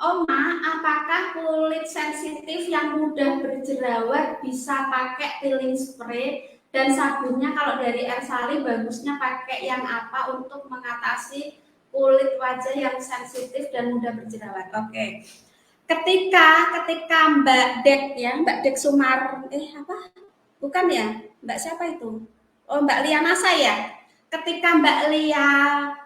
Oma, apakah kulit sensitif yang mudah berjerawat bisa pakai peeling spray dan sabunnya kalau dari Ersali bagusnya pakai yang apa untuk mengatasi kulit wajah yang sensitif dan mudah berjerawat? Oke. Ketika Mbak Dek Sumar apa bukan ya, Mbak siapa itu, oh Mbak Lianasa ya, ketika Mbak Lia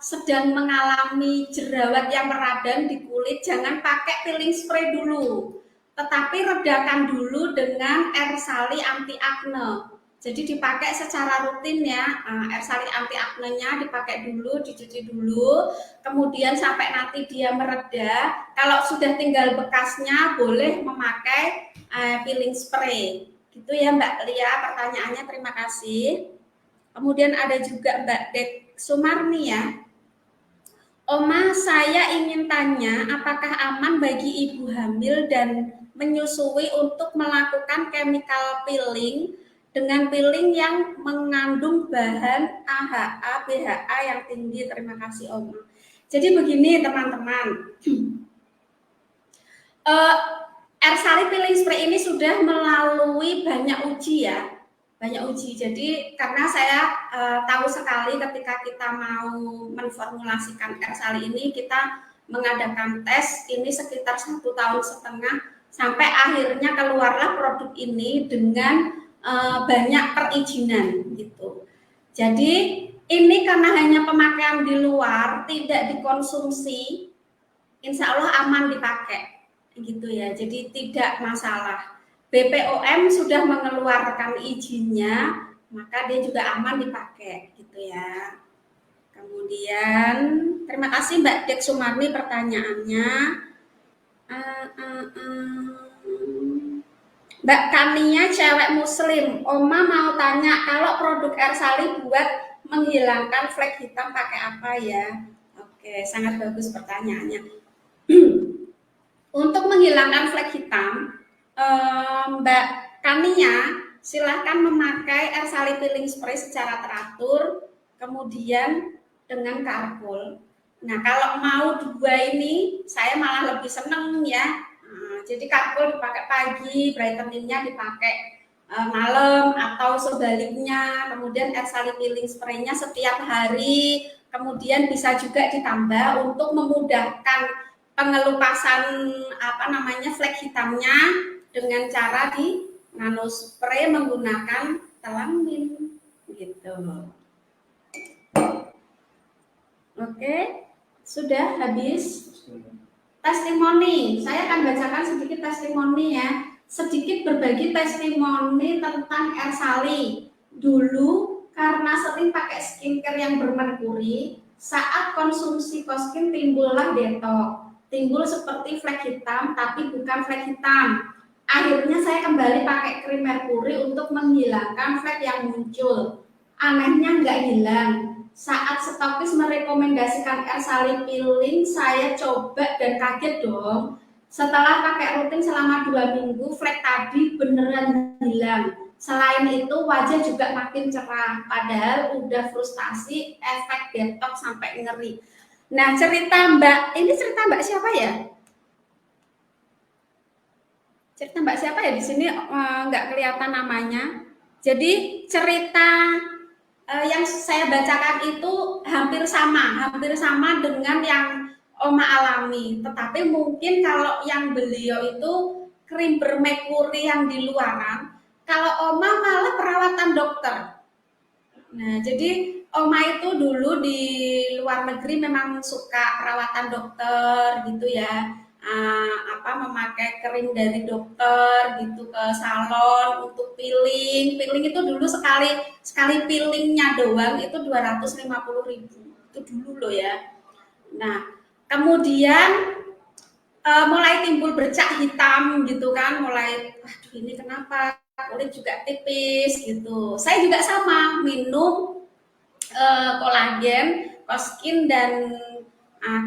sedang mengalami jerawat yang meradang di kulit, jangan pakai peeling spray dulu, tetapi redakan dulu dengan Ersali anti akne. Jadi dipakai secara rutin ya, Ersali anti aknenya dipakai dulu, dicuci dulu, kemudian sampai nanti dia mereda. Kalau sudah tinggal bekasnya, boleh memakai peeling spray. Gitu ya Mbak Lia, pertanyaannya, terima kasih. Kemudian ada juga Mbak Dek Sumarni ya. Oma, saya ingin tanya, apakah aman bagi ibu hamil dan menyusui untuk melakukan chemical peeling dengan peeling yang mengandung bahan AHA, BHA yang tinggi? Terima kasih Oma. Jadi begini teman-teman, Ersali peeling spray ini sudah melalui banyak uji ya, banyak uji. Jadi karena saya tahu sekali ketika kita mau menformulasikan Ersali ini, kita mengadakan tes ini sekitar 1,5 tahun sampai akhirnya keluarlah produk ini dengan banyak perizinan gitu. Jadi ini karena hanya pemakaian di luar, tidak dikonsumsi, insya Allah aman dipakai gitu ya. Jadi tidak masalah. BPOM sudah mengeluarkan izinnya, maka dia juga aman dipakai gitu ya. Kemudian terima kasih Mbak Dek Sumarni pertanyaannya. Mbak Kania cewek muslim, Oma mau tanya kalau produk Ersali buat menghilangkan flek hitam pakai apa ya? Oke, sangat bagus pertanyaannya. Untuk menghilangkan flek hitam, Mbak Kania silahkan memakai Ersali peeling spray secara teratur, kemudian dengan karpol. Nah, kalau mau dua ini, saya malah lebih seneng ya. Jadi karpol dipakai pagi, brightening-nya dipakai malam atau sebaliknya. Kemudian Ersali peeling spray-nya setiap hari. Kemudian bisa juga ditambah untuk memudahkan pengelupasan flek hitamnya dengan cara di nanospray menggunakan telamin gitu. Oke, sudah habis testimoni. Saya akan bacakan sedikit testimoni ya. Sedikit berbagi testimoni tentang Ersali. Dulu karena sering pakai skincare yang bermerkuri, saat konsumsi koskin timbullah detok. Timbul seperti flek hitam, tapi bukan flek hitam. Akhirnya saya kembali pakai krim merkuri untuk menghilangkan flek yang muncul. Anehnya nggak hilang. Saat stokis merekomendasikan Ersali peeling, saya coba dan kaget dong. Setelah pakai rutin selama 2 minggu, flek tadi beneran hilang. Selain itu, wajah juga makin cerah. Padahal udah frustasi, efek detox sampai ngeri. Nah, cerita Mbak siapa ya? Cerita Mbak siapa ya di sini nggak kelihatan namanya. Jadi cerita yang saya bacakan itu hampir sama dengan yang Oma alami. Tetapi mungkin kalau yang beliau itu krim bermerkuri yang di luaran, kalau Oma malah perawatan dokter. Nah, jadi Oma itu dulu di luar negeri memang suka perawatan dokter gitu ya. memakai krim dari dokter gitu ke salon untuk peeling. Peeling itu dulu sekali peelingnya doang itu 250.000. Itu dulu loh ya. Nah, kemudian mulai timbul bercak hitam gitu kan, mulai aduh ini kenapa kulit juga tipis gitu. Saya juga sama minum kolagen, Koskin dan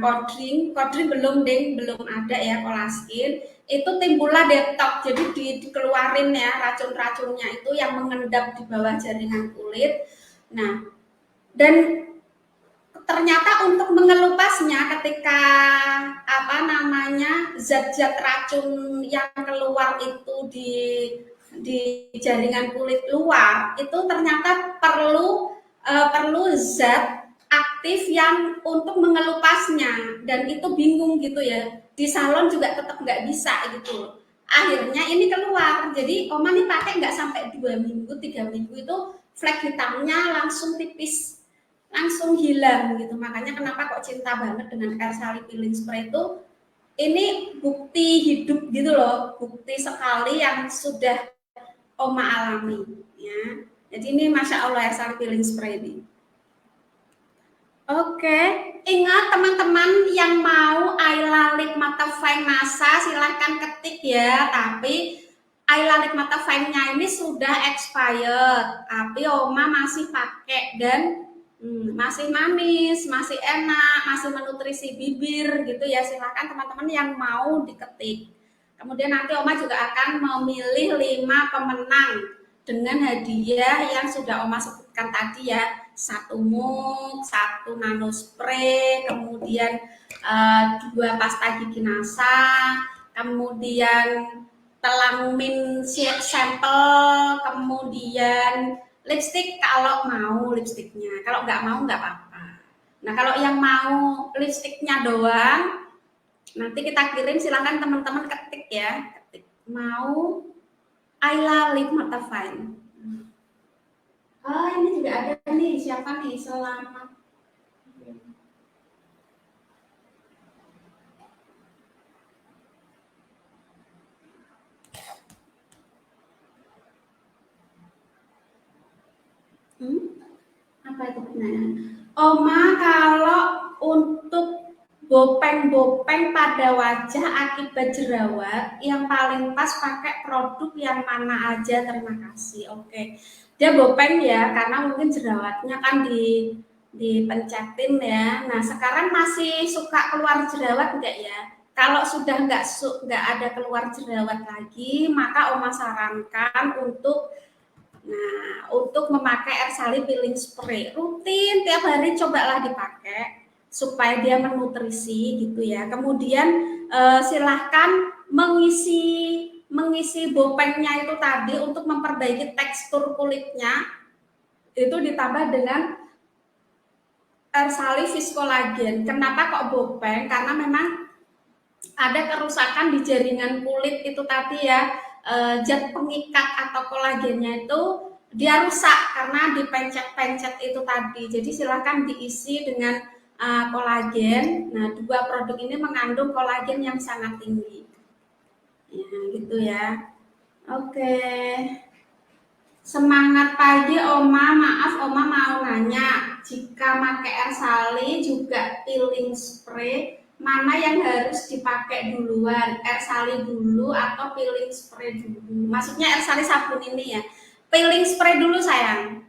Kodring belum ding, belum ada ya Kolaskin. Itu timbullah detox, jadi dikeluarin ya racun-racunnya itu yang mengendap di bawah jaringan kulit. Nah, dan ternyata untuk mengelupasnya ketika zat-zat racun yang keluar itu di jaringan kulit luar itu ternyata perlu zat aktif yang untuk mengelupasnya, dan itu bingung gitu ya, di salon juga tetap nggak bisa gitu. Akhirnya ini keluar, jadi Oma nih pakai nggak sampai 2 minggu 3 minggu itu flek hitamnya langsung tipis, langsung hilang gitu. Makanya kenapa kok cinta banget dengan Ersali Peeling Spray itu, ini bukti hidup gitu loh, bukti sekali yang sudah Oma alami ya. Jadi ini Masya Allah Ersali Peeling Spray ini. Oke, ingat teman-teman yang mau Ayla Lip Mattifying Massa silahkan ketik ya, tapi Ayla Lip Mattifying-nya ini sudah expired, tapi Oma masih pakai dan masih manis, masih enak, masih menutrisi bibir gitu ya. Silahkan teman-teman yang mau diketik. Kemudian nanti Oma juga akan memilih 5 pemenang dengan hadiah yang sudah Oma sebutkan tadi ya. 1 mug, 1 nano spray, kemudian 2 pasta gigi NASA, kemudian telang mint sampel, kemudian lipstick kalau mau lipstiknya, kalau nggak mau nggak apa-apa. Nah kalau yang mau lipstiknya doang, nanti kita kirim, silahkan teman-teman ketik ya, ketik mau Ayla Lip Mattifying. Ini juga ada nih, siapa nih, selamat. Apa itu pertanyaan? Oma, kalau untuk bopeng-bopeng pada wajah akibat jerawat, yang paling pas pakai produk yang mana aja? Terima kasih. Oke. Dia bopeng ya, karena mungkin jerawatnya kan dipencetin ya. Nah, sekarang masih suka keluar jerawat enggak ya? Kalau sudah nggak ada keluar jerawat lagi, maka Oma sarankan untuk memakai Ersali Peeling Spray rutin tiap hari, cobalah dipakai supaya dia menutrisi gitu ya. Kemudian silahkan mengisi bopengnya itu tadi untuk memperbaiki tekstur kulitnya, itu ditambah dengan Ersali Viscolagen. Kenapa kok bopeng? Karena memang ada kerusakan di jaringan kulit itu tadi ya, zat pengikat atau kolagennya itu dia rusak karena dipencet-pencet itu tadi. Jadi silahkan diisi dengan kolagen. Nah, 2 produk ini mengandung kolagen yang sangat tinggi. Ya, gitu ya. Oke. Semangat pagi Oma, maaf Oma mau nanya, jika pakai Ersali juga peeling spray, mana yang harus dipakai duluan, Ersali dulu atau peeling spray dulu? Maksudnya Ersali sabun ini ya. Peeling spray dulu sayang.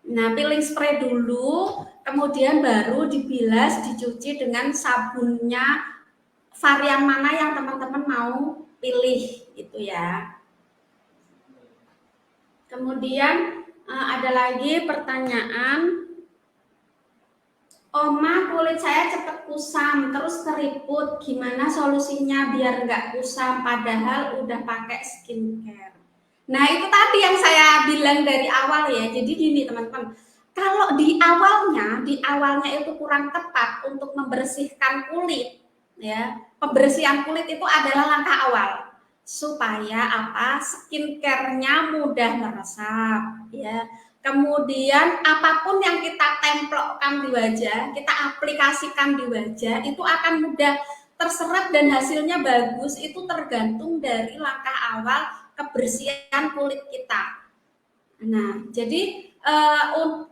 Nah, peeling spray dulu, kemudian baru dibilas, dicuci dengan sabunnya varian mana yang teman-teman mau pilih gitu ya. Kemudian ada lagi pertanyaan, Oma, kulit saya cepat kusam terus keriput, gimana solusinya biar nggak kusam padahal udah pakai skincare? Nah itu tadi yang saya bilang dari awal ya. Jadi gini teman-teman, kalau di awalnya itu kurang tepat untuk membersihkan kulit ya, pembersihan kulit itu adalah langkah awal supaya skincare-nya mudah meresap ya. Kemudian apapun yang kita templokkan di wajah, kita aplikasikan di wajah itu akan mudah terserap dan hasilnya bagus itu tergantung dari langkah awal kebersihan kulit kita. Nah, jadi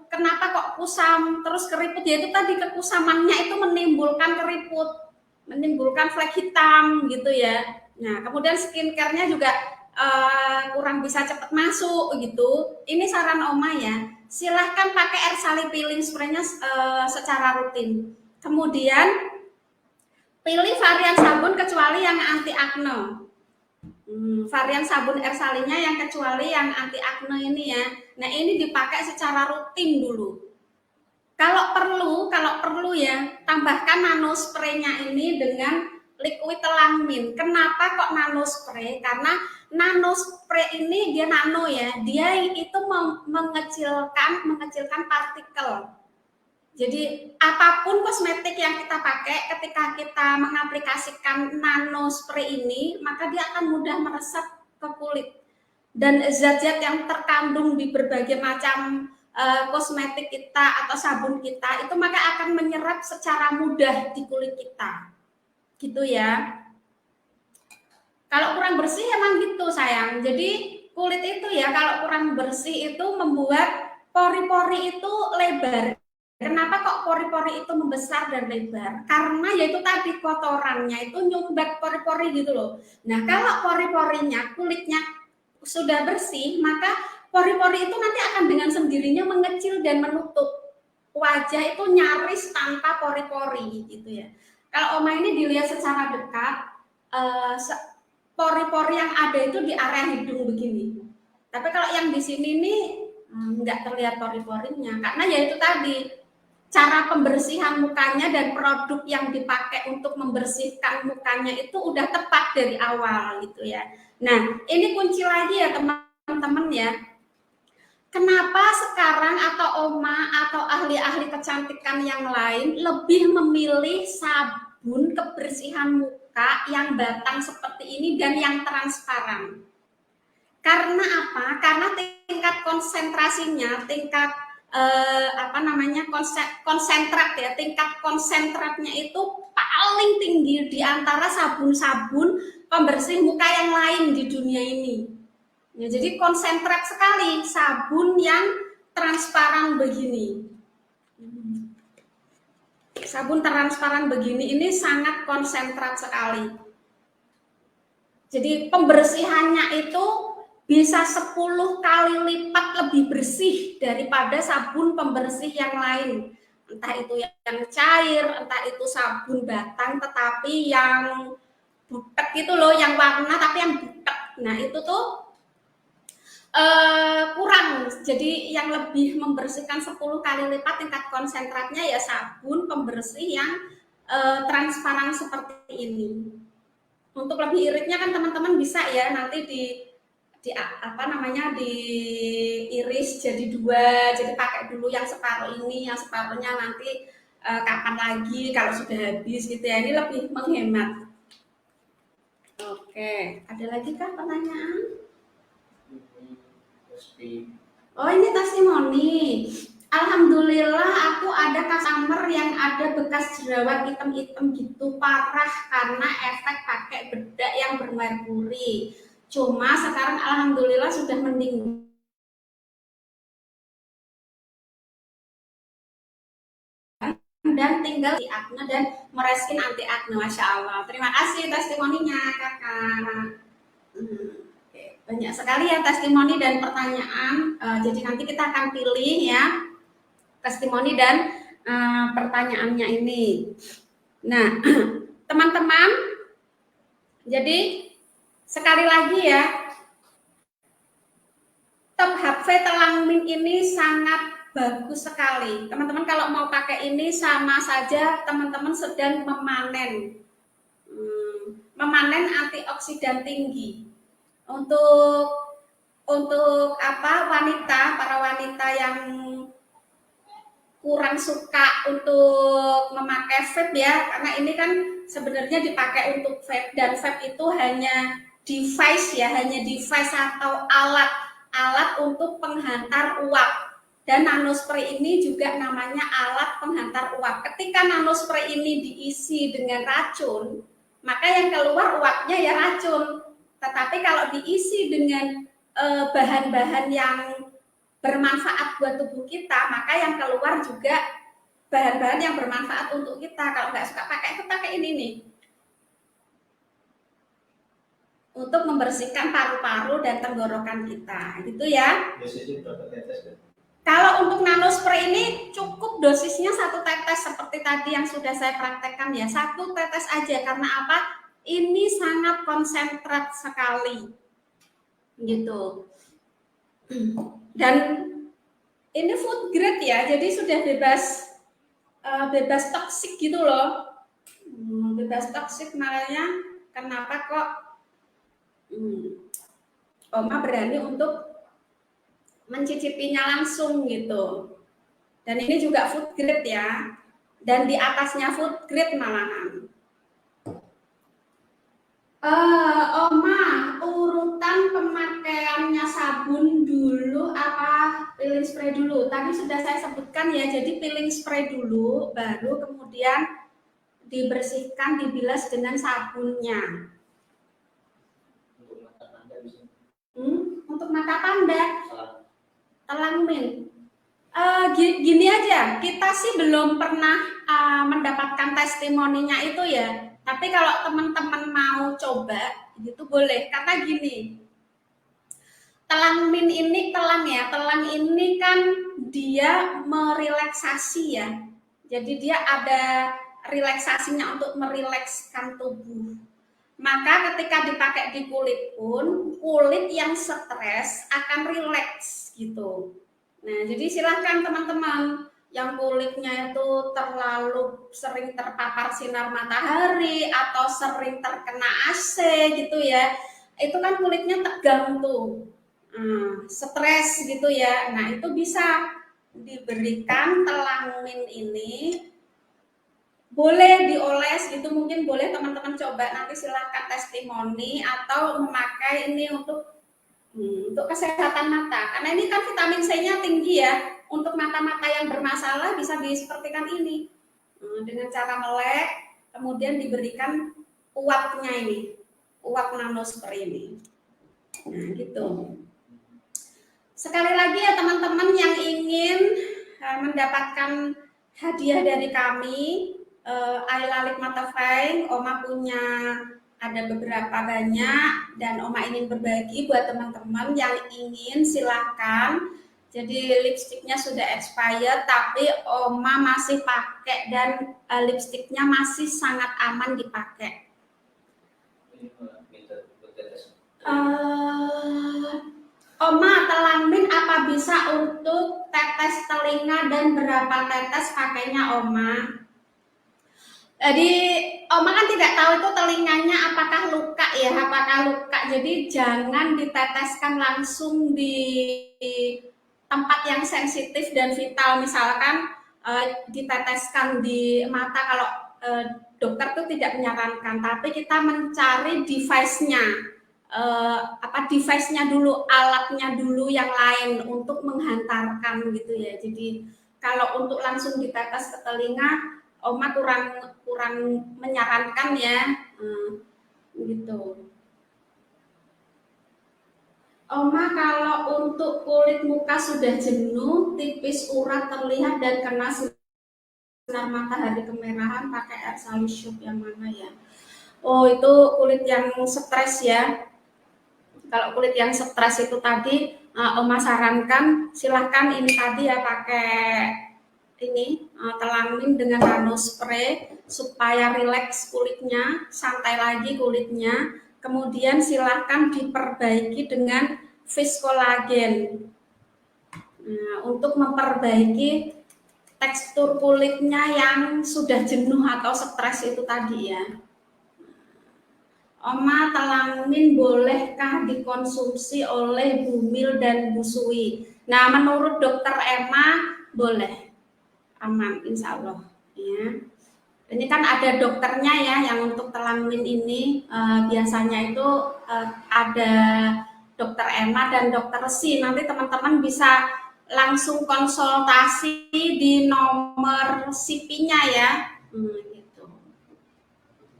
kenapa kok kusam terus keriput? Ya itu tadi, kekusamannya itu menimbulkan keriput, menimbulkan flek hitam gitu ya. Nah, kemudian skincare-nya juga kurang bisa cepat masuk gitu. Ini saran Oma ya, silahkan pakai Ersali peeling spray-nya secara rutin. Kemudian pilih varian sabun kecuali yang anti acne. Varian sabun Ersalinya yang kecuali yang anti acne ini ya. Nah, ini dipakai secara rutin dulu. Kalau perlu ya, tambahkan nano spray-nya ini dengan liquid telang mint. Kenapa kok nano spray? Karena nano spray ini dia nano ya, dia itu mengecilkan partikel. Jadi apapun kosmetik yang kita pakai, ketika kita mengaplikasikan nano spray ini, maka dia akan mudah meresap ke kulit. Dan zat-zat yang terkandung di berbagai macam kosmetik kita atau sabun kita, itu maka akan menyerap secara mudah di kulit kita. Gitu ya. Kalau kurang bersih emang gitu sayang. Jadi kulit itu ya kalau kurang bersih itu membuat pori-pori itu lebar. Kenapa kok pori-pori itu membesar dan lebar? Karena yaitu tadi kotorannya itu nyumbat pori-pori gitu loh. Nah, kalau pori-porinya, kulitnya sudah bersih, maka pori-pori itu nanti akan dengan sendirinya mengecil dan menutup. Wajah itu nyaris tanpa pori-pori gitu ya. Kalau Oma ini dilihat secara dekat, pori-pori yang ada itu di area hidung begini. Tapi kalau yang di sini nih nggak terlihat pori-porinya, karena ya itu tadi, cara pembersihan mukanya dan produk yang dipakai untuk membersihkan mukanya itu udah tepat dari awal gitu ya. Nah, ini kunci lagi ya teman-teman ya. Kenapa sekarang atau Oma atau ahli-ahli kecantikan yang lain lebih memilih sabun kebersihan muka yang batang seperti ini dan yang transparan? Karena apa? Karena tingkat konsentrasinya, tingkat konsentrat ya, tingkat konsentratnya itu paling tinggi di antara sabun-sabun pembersih muka yang lain di dunia ini. Ya, jadi konsentrat sekali sabun yang transparan begini. Sabun transparan begini ini sangat konsentrat sekali. Jadi pembersihannya itu bisa 10 kali lipat lebih bersih daripada sabun pembersih yang lain. Entah itu yang cair, entah itu sabun batang tetapi yang butek gitu loh, yang warna tapi yang butek. Nah, itu tuh kurang. Jadi yang lebih membersihkan 10 kali lipat tingkat konsentratnya ya sabun pembersih yang transparan seperti ini. Untuk lebih iritnya kan teman-teman bisa ya nanti diiris jadi 2, jadi pakai dulu yang separuh ini, yang separuhnya nanti kapan lagi kalau sudah habis gitu ya. Ini lebih menghemat. Oke, ada lagi kan pertanyaan? Oh, ini testimoni. Alhamdulillah aku ada customer yang ada bekas jerawat hitam-hitam gitu parah karena efek pakai bedak yang bermerkuri. Cuma sekarang alhamdulillah sudah mending dan tinggal di acne dan mereskin anti acne. Masya Allah. Terima kasih testimoninya kakak. Banyak sekali ya testimoni dan pertanyaan. Jadi nanti kita akan pilih ya testimoni dan pertanyaannya ini. Nah, teman-teman, jadi sekali lagi ya, Top HV Telang Mint ini sangat bagus sekali. Teman-teman kalau mau pakai ini sama saja teman-teman sedang memanen antioksidan tinggi. Untuk para wanita yang kurang suka untuk memakai vape ya, karena ini kan sebenarnya dipakai untuk vape dan vape itu hanya device ya, hanya device atau alat untuk penghantar uap. Dan nanospray ini juga namanya alat penghantar uap. Ketika nanospray ini diisi dengan racun, maka yang keluar uapnya ya racun. Tetapi kalau diisi dengan bahan-bahan yang bermanfaat buat tubuh kita, maka yang keluar juga bahan-bahan yang bermanfaat untuk kita. Kalau nggak suka pakai ini nih, untuk membersihkan paru-paru dan tenggorokan kita, gitu ya. Dosisnya berapa tetes? Kalau untuk nanospray ini cukup dosisnya 1 tetes seperti tadi yang sudah saya praktekkan ya, 1 tetes aja. Karena apa? Ini sangat konsentrat sekali, gitu. Dan ini food grade ya, jadi sudah bebas toksik gitu loh, bebas toksik. Makanya kenapa kok Oma berani untuk mencicipinya langsung gitu. Dan ini juga food grade ya, dan di atasnya food grade malahan. Oma, urutan pemakaiannya sabun dulu apa peeling spray dulu? Tadi sudah saya sebutkan ya, jadi peeling spray dulu, baru kemudian dibersihkan, dibilas dengan sabunnya. Untuk mata panda, telang min. Gini aja, kita sih belum pernah mendapatkan testimoninya itu ya. Tapi kalau teman-teman mau coba, gitu boleh. Karena gini, telang min ini telang ya, telang ini kan dia merelaksasi ya. Jadi dia ada relaksasinya untuk merilekskan tubuh. Maka ketika dipakai di kulit pun, kulit yang stres akan rileks gitu. Nah, jadi silahkan teman-teman yang kulitnya itu terlalu sering terpapar sinar matahari atau sering terkena AC gitu ya, itu kan kulitnya tegang tuh, stres gitu ya. Nah, itu bisa diberikan telang min ini, boleh dioles gitu, mungkin boleh teman-teman coba, nanti silahkan testimoni atau memakai ini untuk kesehatan mata, karena ini kan vitamin C-nya tinggi ya. Untuk mata-mata yang bermasalah bisa disepertikan ini, dengan cara melek, kemudian diberikan uapnya ini, uap nanospray ini. Nah, gitu. Sekali lagi ya teman-teman yang ingin mendapatkan hadiah dari kami, Ayla Lip Mattifying, Oma punya ada beberapa banyak dan Oma ingin berbagi buat teman-teman yang ingin, silahkan. Jadi lipstiknya sudah expired tapi Oma masih pakai dan lipstiknya masih sangat aman dipakai. Oma, telang min apa bisa untuk tetes telinga dan berapa tetes pakainya Oma? Jadi Oma kan tidak tahu itu telinganya apakah luka ya, jadi jangan diteteskan langsung di tempat yang sensitif dan vital. Misalkan diteteskan di mata, kalau dokter tuh tidak menyarankan, tapi kita mencari device-nya, device-nya dulu, alatnya dulu yang lain untuk menghantarkan gitu ya. Jadi kalau untuk langsung ditetes ke telinga, Oma kurang menyarankan ya, gitu. Oma, kalau untuk kulit muka sudah jenuh, tipis urat terlihat dan kena sinar matahari kemerahan, pakai air Salishoop yang mana ya? Oh, itu kulit yang stres ya. Kalau kulit yang stres itu tadi, Oma sarankan silahkan ini tadi ya, pakai ini telang min dengan nanospray supaya rileks kulitnya, santai lagi kulitnya. Kemudian silahkan diperbaiki dengan face collagen, untuk memperbaiki tekstur kulitnya yang sudah jenuh atau stres itu tadi ya. Oma, telang min bolehkah dikonsumsi oleh Bumil dan Busui? Nah, menurut dokter Emma boleh, aman insya Allah ya. Ini kan ada dokternya ya yang untuk telang min ini, biasanya itu ada dokter Emma dan dokter Si. Nanti teman-teman bisa langsung konsultasi di nomor CP-nya ya, gitu.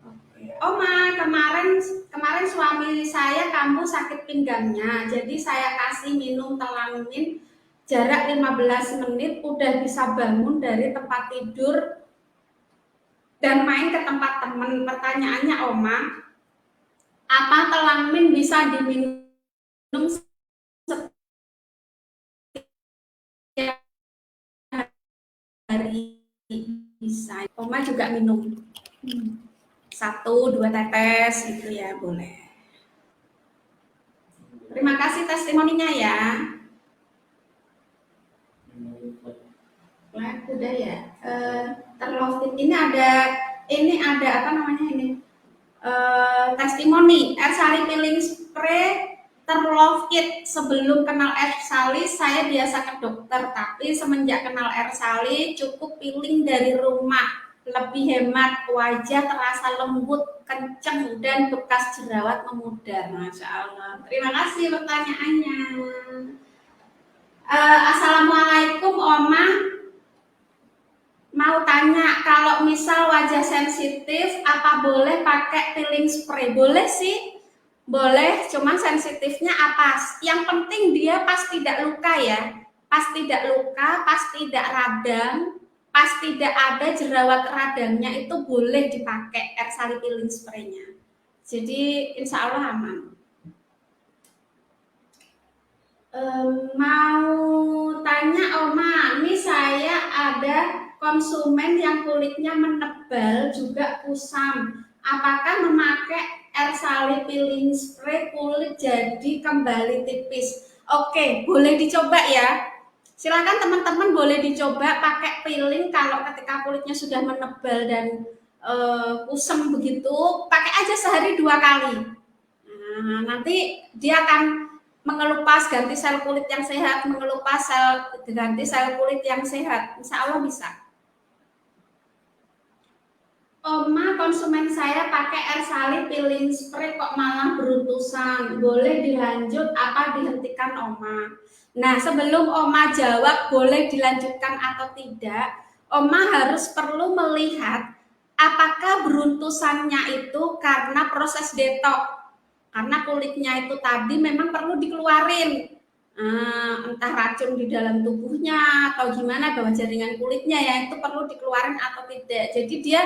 Oke. Oma, kemarin suami saya kambuh sakit pinggangnya, jadi saya kasih minum Telanmin jarak 15 menit, udah bisa bangun dari tempat tidur dan main ke tempat teman. Pertanyaannya Oma, apa Telanmin bisa diminum setiap hari? Bisa. Oma juga minum 1-2 tetes gitu ya, boleh. Terima kasih testimoninya ya. Udah ya. Terlofit ini ada apa namanya ini? Testimoni air sali peeling spray Terlofit. Sebelum kenal air sali saya biasa ke dokter, tapi semenjak kenal air sali cukup peeling dari rumah, lebih hemat, wajah terasa lembut, kenceng, dan bekas jerawat memudar. Masya Allah. Terima kasih pertanyaannya. Assalamualaikum Oma, mau tanya kalau misal wajah sensitif apa boleh pakai peeling spray? Boleh sih, boleh, cuman sensitifnya apa? Yang penting dia pas tidak luka ya, pas tidak luka, pas tidak radang, pas tidak ada jerawat radangnya, itu boleh dipakai air sali peeling spray-nya. Jadi insya Allah aman. Mau tanya Oma, ini saya ada konsumen yang kulitnya menebal juga kusam. Apakah memakai air sali peeling spray kulit jadi kembali tipis? Oke, boleh dicoba ya. Silakan teman-teman boleh dicoba pakai peeling kalau ketika kulitnya sudah menebal dan kusam begitu, pakai aja sehari 2 kali. Nah, nanti dia akan mengelupas, ganti sel kulit yang sehat, ganti sel kulit yang sehat. Insya Allah bisa. Oma, konsumen saya pakai air sali peeling spray kok malah beruntusan. Boleh dilanjut apa dihentikan Oma? Nah, sebelum Oma jawab boleh dilanjutkan atau tidak, Oma harus perlu melihat apakah beruntusannya itu karena proses detox. Karena kulitnya itu tadi memang perlu dikeluarin, entah racun di dalam tubuhnya atau gimana, bahwa jaringan kulitnya ya itu perlu dikeluarin atau tidak. Jadi dia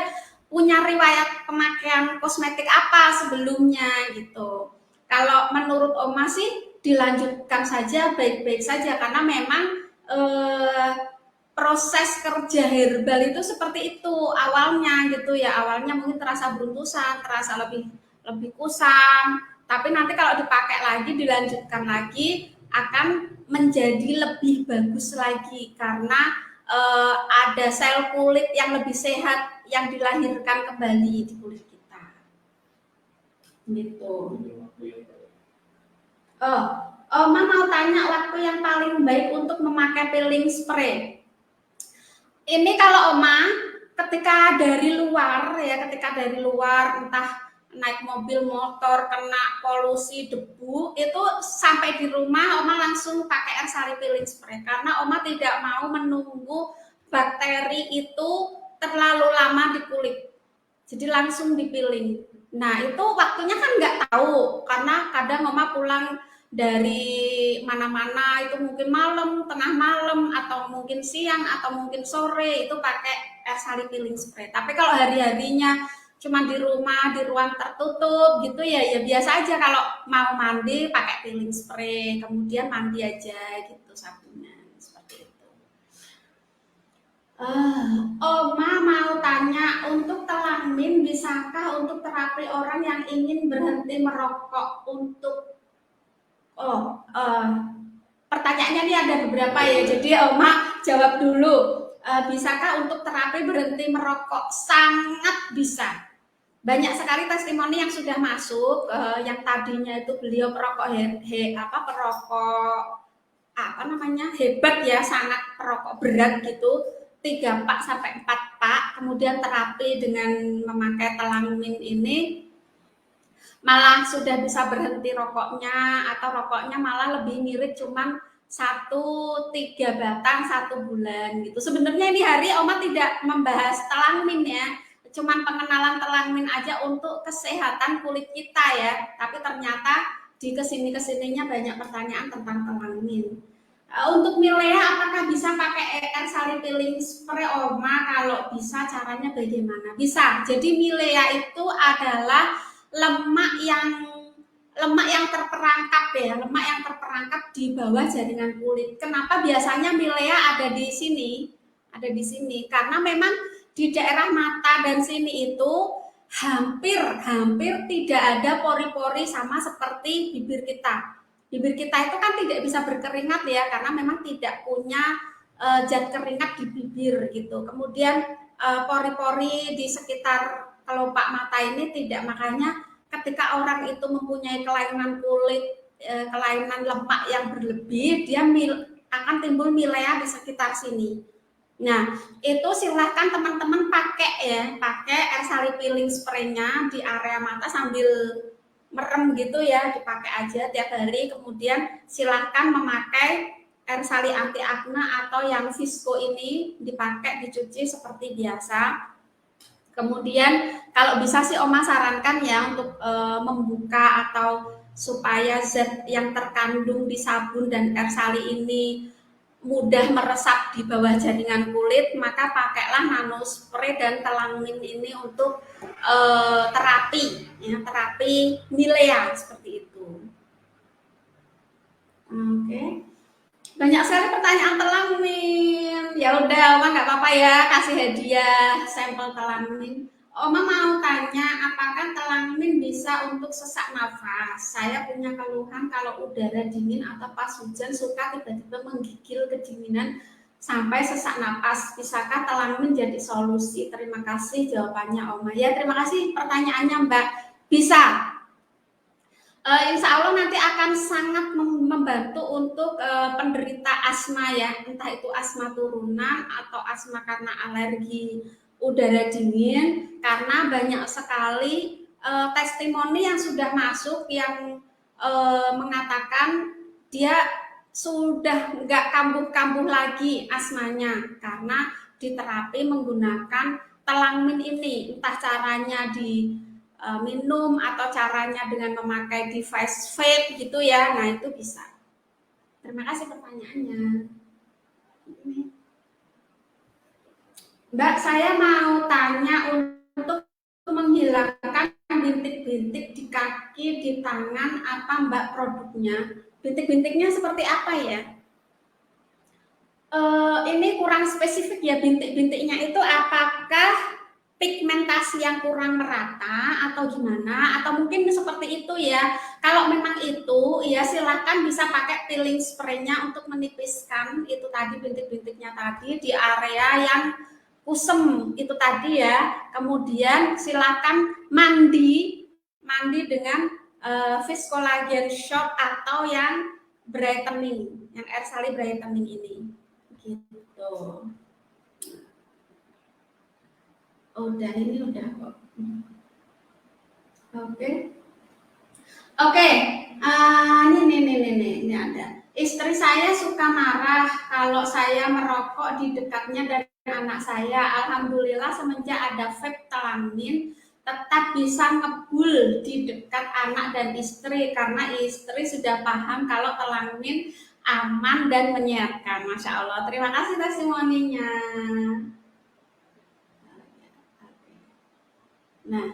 punya riwayat pemakaian kosmetik apa sebelumnya gitu. Kalau menurut Oma sih dilanjutkan saja, baik-baik saja, karena memang proses kerja herbal itu seperti itu awalnya gitu ya. Awalnya mungkin terasa beruntusan, terasa lebih kusam, tapi nanti kalau dipakai lagi, dilanjutkan lagi, akan menjadi lebih bagus lagi karena ada sel kulit yang lebih sehat yang dilahirkan kembali di kulit kita. Gitu. Oma mau tanya waktu yang paling baik untuk memakai peeling spray. Ini kalau Oma ketika dari luar ya, entah naik mobil motor kena polusi debu, itu sampai di rumah Oma langsung pakai air sali peeling spray karena Oma tidak mau menunggu bakteri itu terlalu lama di kulit, jadi langsung dipeeling. Nah itu waktunya kan nggak tahu karena kadang Oma pulang dari mana-mana itu mungkin malam, tengah malam, atau mungkin siang, atau mungkin sore, itu pakai air sali peeling spray. Tapi kalau hari-harinya cuma di rumah, di ruang tertutup gitu ya, ya biasa aja kalau mau mandi pakai peeling spray, kemudian mandi aja gitu sabunnya, seperti itu. Oma mau tanya, untuk Telanmin bisakah untuk terapi orang yang ingin berhenti merokok untuk pertanyaannya ini ada beberapa ya, jadi Oma jawab dulu. Bisakah untuk terapi berhenti merokok? Sangat bisa. Banyak sekali testimoni yang sudah masuk, yang tadinya itu beliau perokok hebat ya, sangat perokok berat gitu, 3 pak sampai 4 pak, kemudian terapi dengan memakai Telanmin ini malah sudah bisa berhenti rokoknya, atau rokoknya malah lebih ngirit cuman 3 batang 1 bulan gitu. Sebenarnya ini hari Oma tidak membahas Telanmin ya, cuman pengenalan telanmin aja untuk kesehatan kulit kita ya, tapi ternyata di kesininya banyak pertanyaan tentang telanmin. Untuk Milea, apakah bisa pakai air salicylic spray Oma? Kalau bisa, caranya bagaimana? Bisa. Jadi Milea itu adalah lemak yang terperangkap ya, lemak yang terperangkap di bawah jaringan kulit. Kenapa biasanya Milea ada di sini? Ada di sini karena memang di daerah mata dan sini itu hampir tidak ada pori-pori, sama seperti bibir kita. Bibir kita itu kan tidak bisa berkeringat ya, karena memang tidak punya zat keringat di bibir gitu. Kemudian pori-pori di sekitar kelopak mata ini tidak, makanya ketika orang itu mempunyai kelainan kulit, kelainan lemak yang berlebih, dia akan timbul Milea di sekitar sini. Nah, itu silahkan teman-teman pakai air salicylic spray-nya di area mata sambil merem gitu ya, dipakai aja tiap hari. Kemudian silahkan memakai air sali anti akne atau yang Visco ini, dipakai, dicuci seperti biasa. Kemudian kalau bisa sih Oma sarankan ya untuk membuka atau supaya zat yang terkandung di sabun dan air sali ini mudah meresap di bawah jaringan kulit, maka pakailah nano spray dan telanmin ini untuk terapi ya, terapi Milea seperti itu. Oke. Banyak sekali pertanyaan telanmin. Ya udah, Oma nggak apa-apa ya, kasih hadiah sampel telanmin. Oma mau tanya, apakah telanmin bisa untuk sesak nafas? Saya punya keluhan kalau udara dingin atau pas hujan suka tiba-tiba menggigil kedinginan sampai sesak nafas. Bisakah telanmin jadi solusi? Terima kasih jawabannya Oma. Ya, terima kasih pertanyaannya Mbak. Bisa. Insya Allah nanti akan sangat membantu untuk penderita asma ya, entah itu asma turunan atau asma karena alergi udara dingin, karena banyak sekali testimoni yang sudah masuk yang mengatakan dia sudah nggak kambuh-kambuh lagi asmanya karena diterapi menggunakan telanmin ini, entah caranya di minum atau caranya dengan memakai device vape gitu ya. Nah, itu bisa. Terima kasih pertanyaannya. Mbak, saya mau tanya untuk menghilangkan bintik-bintik di kaki, di tangan, apa Mbak produknya? Bintik-bintiknya seperti apa ya? Ini kurang spesifik ya, bintik-bintiknya itu apakah pigmentasi yang kurang merata atau gimana, atau mungkin seperti itu ya. Kalau memang itu ya silakan bisa pakai peeling spray-nya untuk menipiskan itu tadi bintik-bintiknya tadi di area yang kusem itu tadi ya. Kemudian silakan mandi dengan Visco Collagen Shop atau yang brightening, yang air sali brightening ini gitu. Udah, ini udah kok. Oke. Ini ada. Istri saya suka marah kalau saya merokok di dekatnya dan anak saya. Alhamdulillah semenjak ada vape telanmin tetap bisa ngebul di dekat anak dan istri karena istri sudah paham kalau telanmin aman dan menyehatkan. Masya Allah. Terima kasih testimoninya. Nah,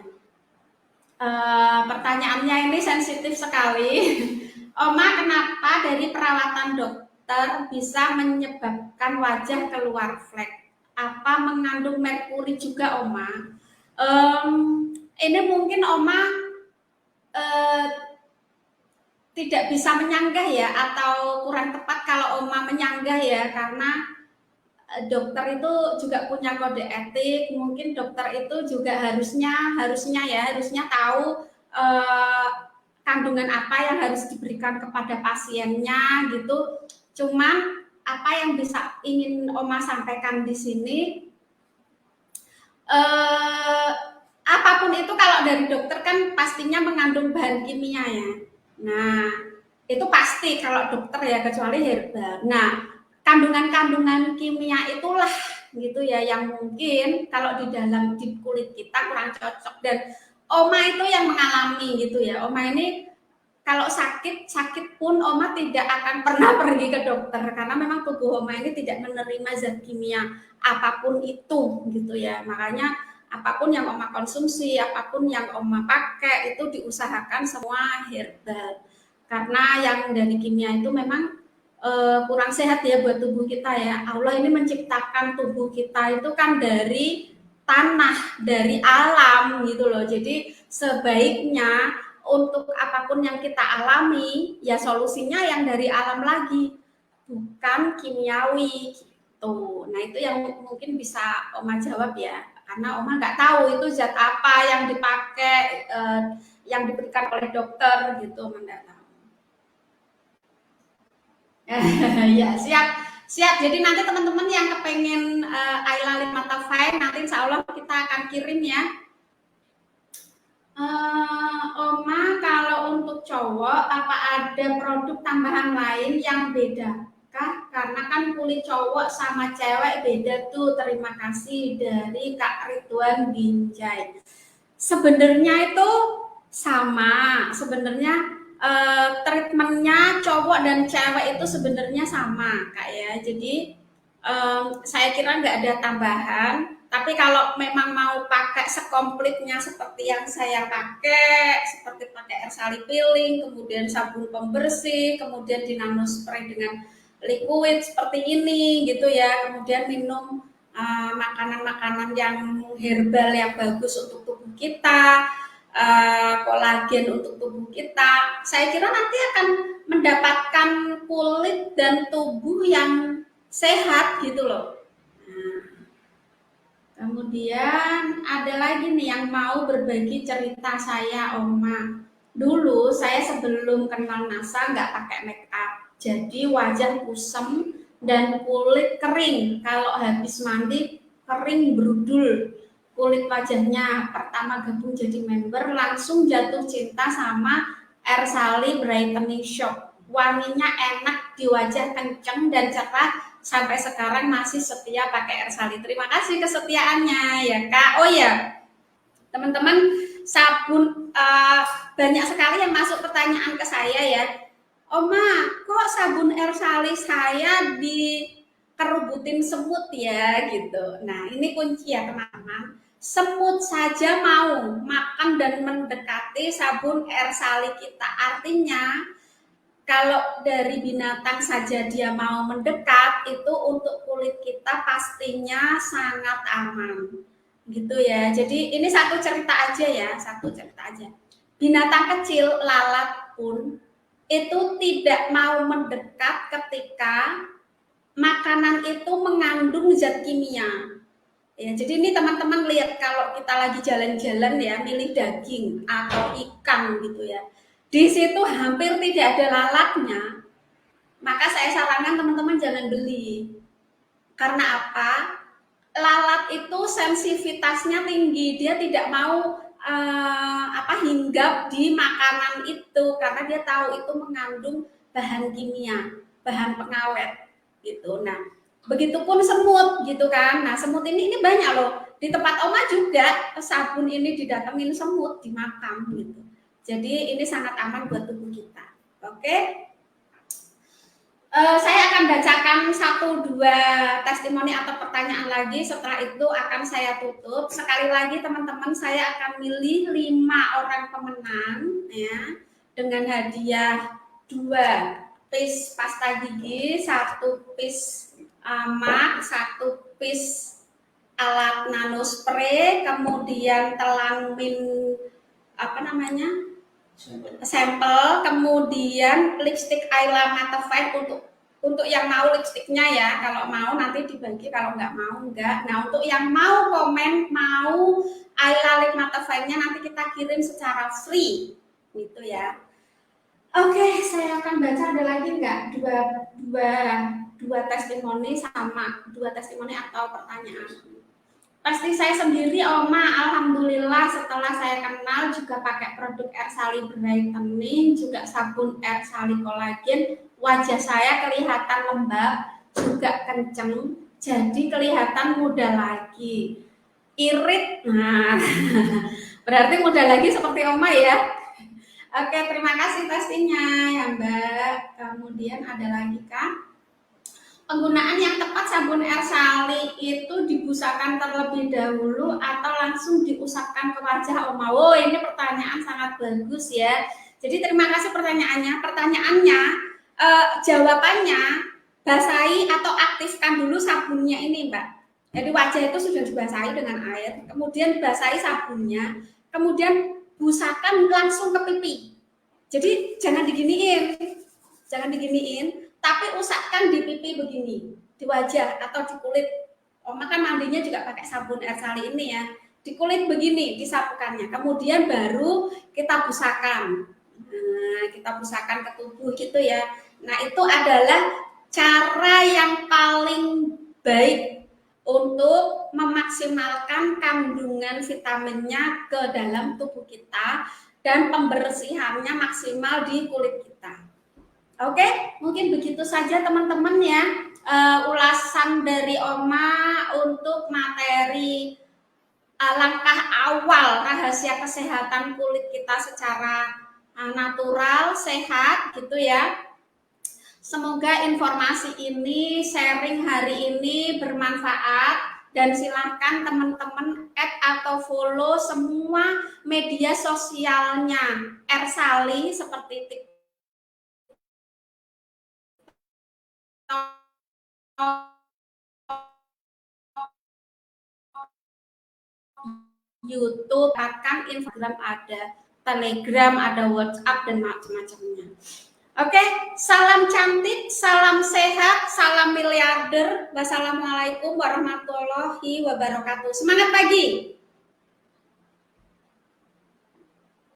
pertanyaannya ini sensitif sekali. Oma, kenapa dari perawatan dokter bisa menyebabkan wajah keluar flek? Apa mengandung merkuri juga, Oma? Ini mungkin Oma tidak bisa menyanggah ya, atau kurang tepat kalau Oma menyanggah ya, karena dokter itu juga punya kode etik. Mungkin dokter itu juga harusnya tahu kandungan apa yang harus diberikan kepada pasiennya gitu. Cuman apa yang bisa ingin Oma sampaikan di sini, apapun itu kalau dari dokter kan pastinya mengandung bahan kimia ya. Nah, itu pasti kalau dokter ya, kecuali herbal. Nah, kandungan-kandungan kimia itulah gitu ya yang mungkin kalau di kulit kita kurang cocok, dan Oma itu yang mengalami gitu ya. Oma ini kalau sakit pun Oma tidak akan pernah pergi ke dokter karena memang tubuh Oma ini tidak menerima zat kimia apapun itu gitu ya. Makanya apapun yang Oma konsumsi, apapun yang Oma pakai itu diusahakan semua herbal. Karena yang dari kimia itu memang kurang sehat ya buat tubuh kita ya. Allah ini menciptakan tubuh kita itu kan dari tanah, dari alam gitu loh. Jadi sebaiknya untuk apapun yang kita alami ya solusinya yang dari alam lagi, bukan kimiawi gitu. Nah itu yang mungkin bisa Oma jawab ya, karena Oma nggak tahu itu zat apa yang dipakai, yang diberikan oleh dokter gitu, Oma nggak tahu. Ya siap. Jadi nanti teman-teman yang kepengen Ayla Mata Fine nanti insya Allah kita akan kirim ya. Oma kalau untuk cowok apa ada produk tambahan lain yang beda kah? Karena kan kulit cowok sama cewek beda tuh. Terima kasih dari Kak Ridwan Binjai. Sebenarnya itu sama. Sebenarnya treatmentnya cowok dan cewek itu sebenarnya sama Kak ya. Jadi saya kira nggak ada tambahan. Tapi kalau memang mau pakai sekomplitnya seperti yang saya pakai, seperti pakai air sali peeling, kemudian sabun pembersih, kemudian dinano spray dengan liquid seperti ini gitu ya, kemudian minum makanan-makanan yang herbal yang bagus untuk tubuh kita, kolagen untuk tubuh kita, saya kira nanti akan mendapatkan kulit dan tubuh yang sehat gitu loh. Nah, kemudian ada lagi nih yang mau berbagi cerita saya, Oma. Dulu saya sebelum kenal NASA nggak pakai make up, jadi wajah kusam dan kulit kering. Kalau habis mandi kering berudul kulit wajahnya. Pertama gabung jadi member langsung jatuh cinta sama air sali brightening shop. Wanginya enak di wajah, kenceng dan cerah. Sampai sekarang masih setia pakai air sali. Terima kasih kesetiaannya ya Kak. Oh ya teman-teman, sabun banyak sekali yang masuk pertanyaan ke saya ya. Oma, kok sabun air sali saya dikerubutin semut ya gitu. Nah ini kunci ya teman-teman. Semut saja mau makan dan mendekati sabun air sali kita. Artinya kalau dari binatang saja dia mau mendekat, itu untuk kulit kita pastinya sangat aman. Gitu ya. Jadi ini satu cerita aja ya, satu cerita aja. Binatang kecil, lalat pun itu tidak mau mendekat ketika makanan itu mengandung zat kimia. Ya, jadi ini teman-teman lihat kalau kita lagi jalan-jalan ya, milih daging atau ikan gitu ya. Di situ hampir tidak ada lalatnya, maka saya sarankan teman-teman jangan beli. Karena apa? Lalat itu sensitivitasnya tinggi, dia tidak mau hinggap di makanan itu karena dia tahu itu mengandung bahan kimia, bahan pengawet gitu. Nah, begitupun semut gitu kan. Nah, semut ini banyak loh. Di tempat Oma juga sabun ini didatengin semut dimakan gitu. Jadi ini sangat aman buat tubuh kita. Oke. Saya akan bacakan 1-2 testimoni atau pertanyaan lagi. Setelah itu akan saya tutup. Sekali lagi teman-teman, saya akan milih 5 orang pemenang ya dengan hadiah 2 piece pasta gigi, 1 piece mak, 1 piece alat nano spray, kemudian telamin sampel, kemudian lipstick Ayla Mata Fine untuk yang mau lipstiknya ya, kalau mau nanti dibagi, kalau nggak mau enggak. Nah untuk yang mau komen, mau Ayla Mata Fine-nya nanti kita kirim secara free gitu ya. Oke, saya akan baca ada lagi nggak dua testimoni sama 2 testimoni atau pertanyaan. Pasti saya sendiri, Oma, alhamdulillah setelah saya kenal juga pakai produk air sali brightening, juga sabun air sali kolagen, wajah saya kelihatan lembab, juga kenceng, jadi kelihatan muda lagi. Irit, nah berarti muda lagi seperti Oma ya. Oke, terima kasih testingnya ya Mbak. Kemudian ada lagi kan? Penggunaan yang tepat sabun air sali itu dibusakan terlebih dahulu atau langsung diusapkan ke wajah Oma? Oh, ini pertanyaan sangat bagus ya. Jadi terima kasih pertanyaannya. Pertanyaannya, jawabannya basahi atau aktifkan dulu sabunnya ini Mbak. Jadi wajah itu sudah dibasahi dengan air, kemudian basahi sabunnya, kemudian busakan langsung ke pipi. Jadi jangan diginiin, tapi usapkan di pipi begini, di wajah atau di kulit. Oma kan mandinya juga pakai sabun air sali ini ya. Di kulit begini disapukannya, kemudian baru kita busakan. Nah, kita busakan ke tubuh gitu ya. Nah, itu adalah cara yang paling baik untuk memaksimalkan kandungan vitaminnya ke dalam tubuh kita dan pembersihannya maksimal di kulit kita. Oke, mungkin begitu saja teman-teman ya, ulasan dari Oma untuk materi langkah awal rahasia kesehatan kulit kita secara natural, sehat gitu ya. Semoga informasi ini, sharing hari ini bermanfaat dan silahkan teman-teman add atau follow semua media sosialnya Ersali seperti TikTok, YouTube, bahkan Instagram ada, Telegram ada, WhatsApp dan macam-macamnya. Oke, salam cantik, salam sehat, salam miliarder. Wassalamualaikum warahmatullahi wabarakatuh. Semangat pagi.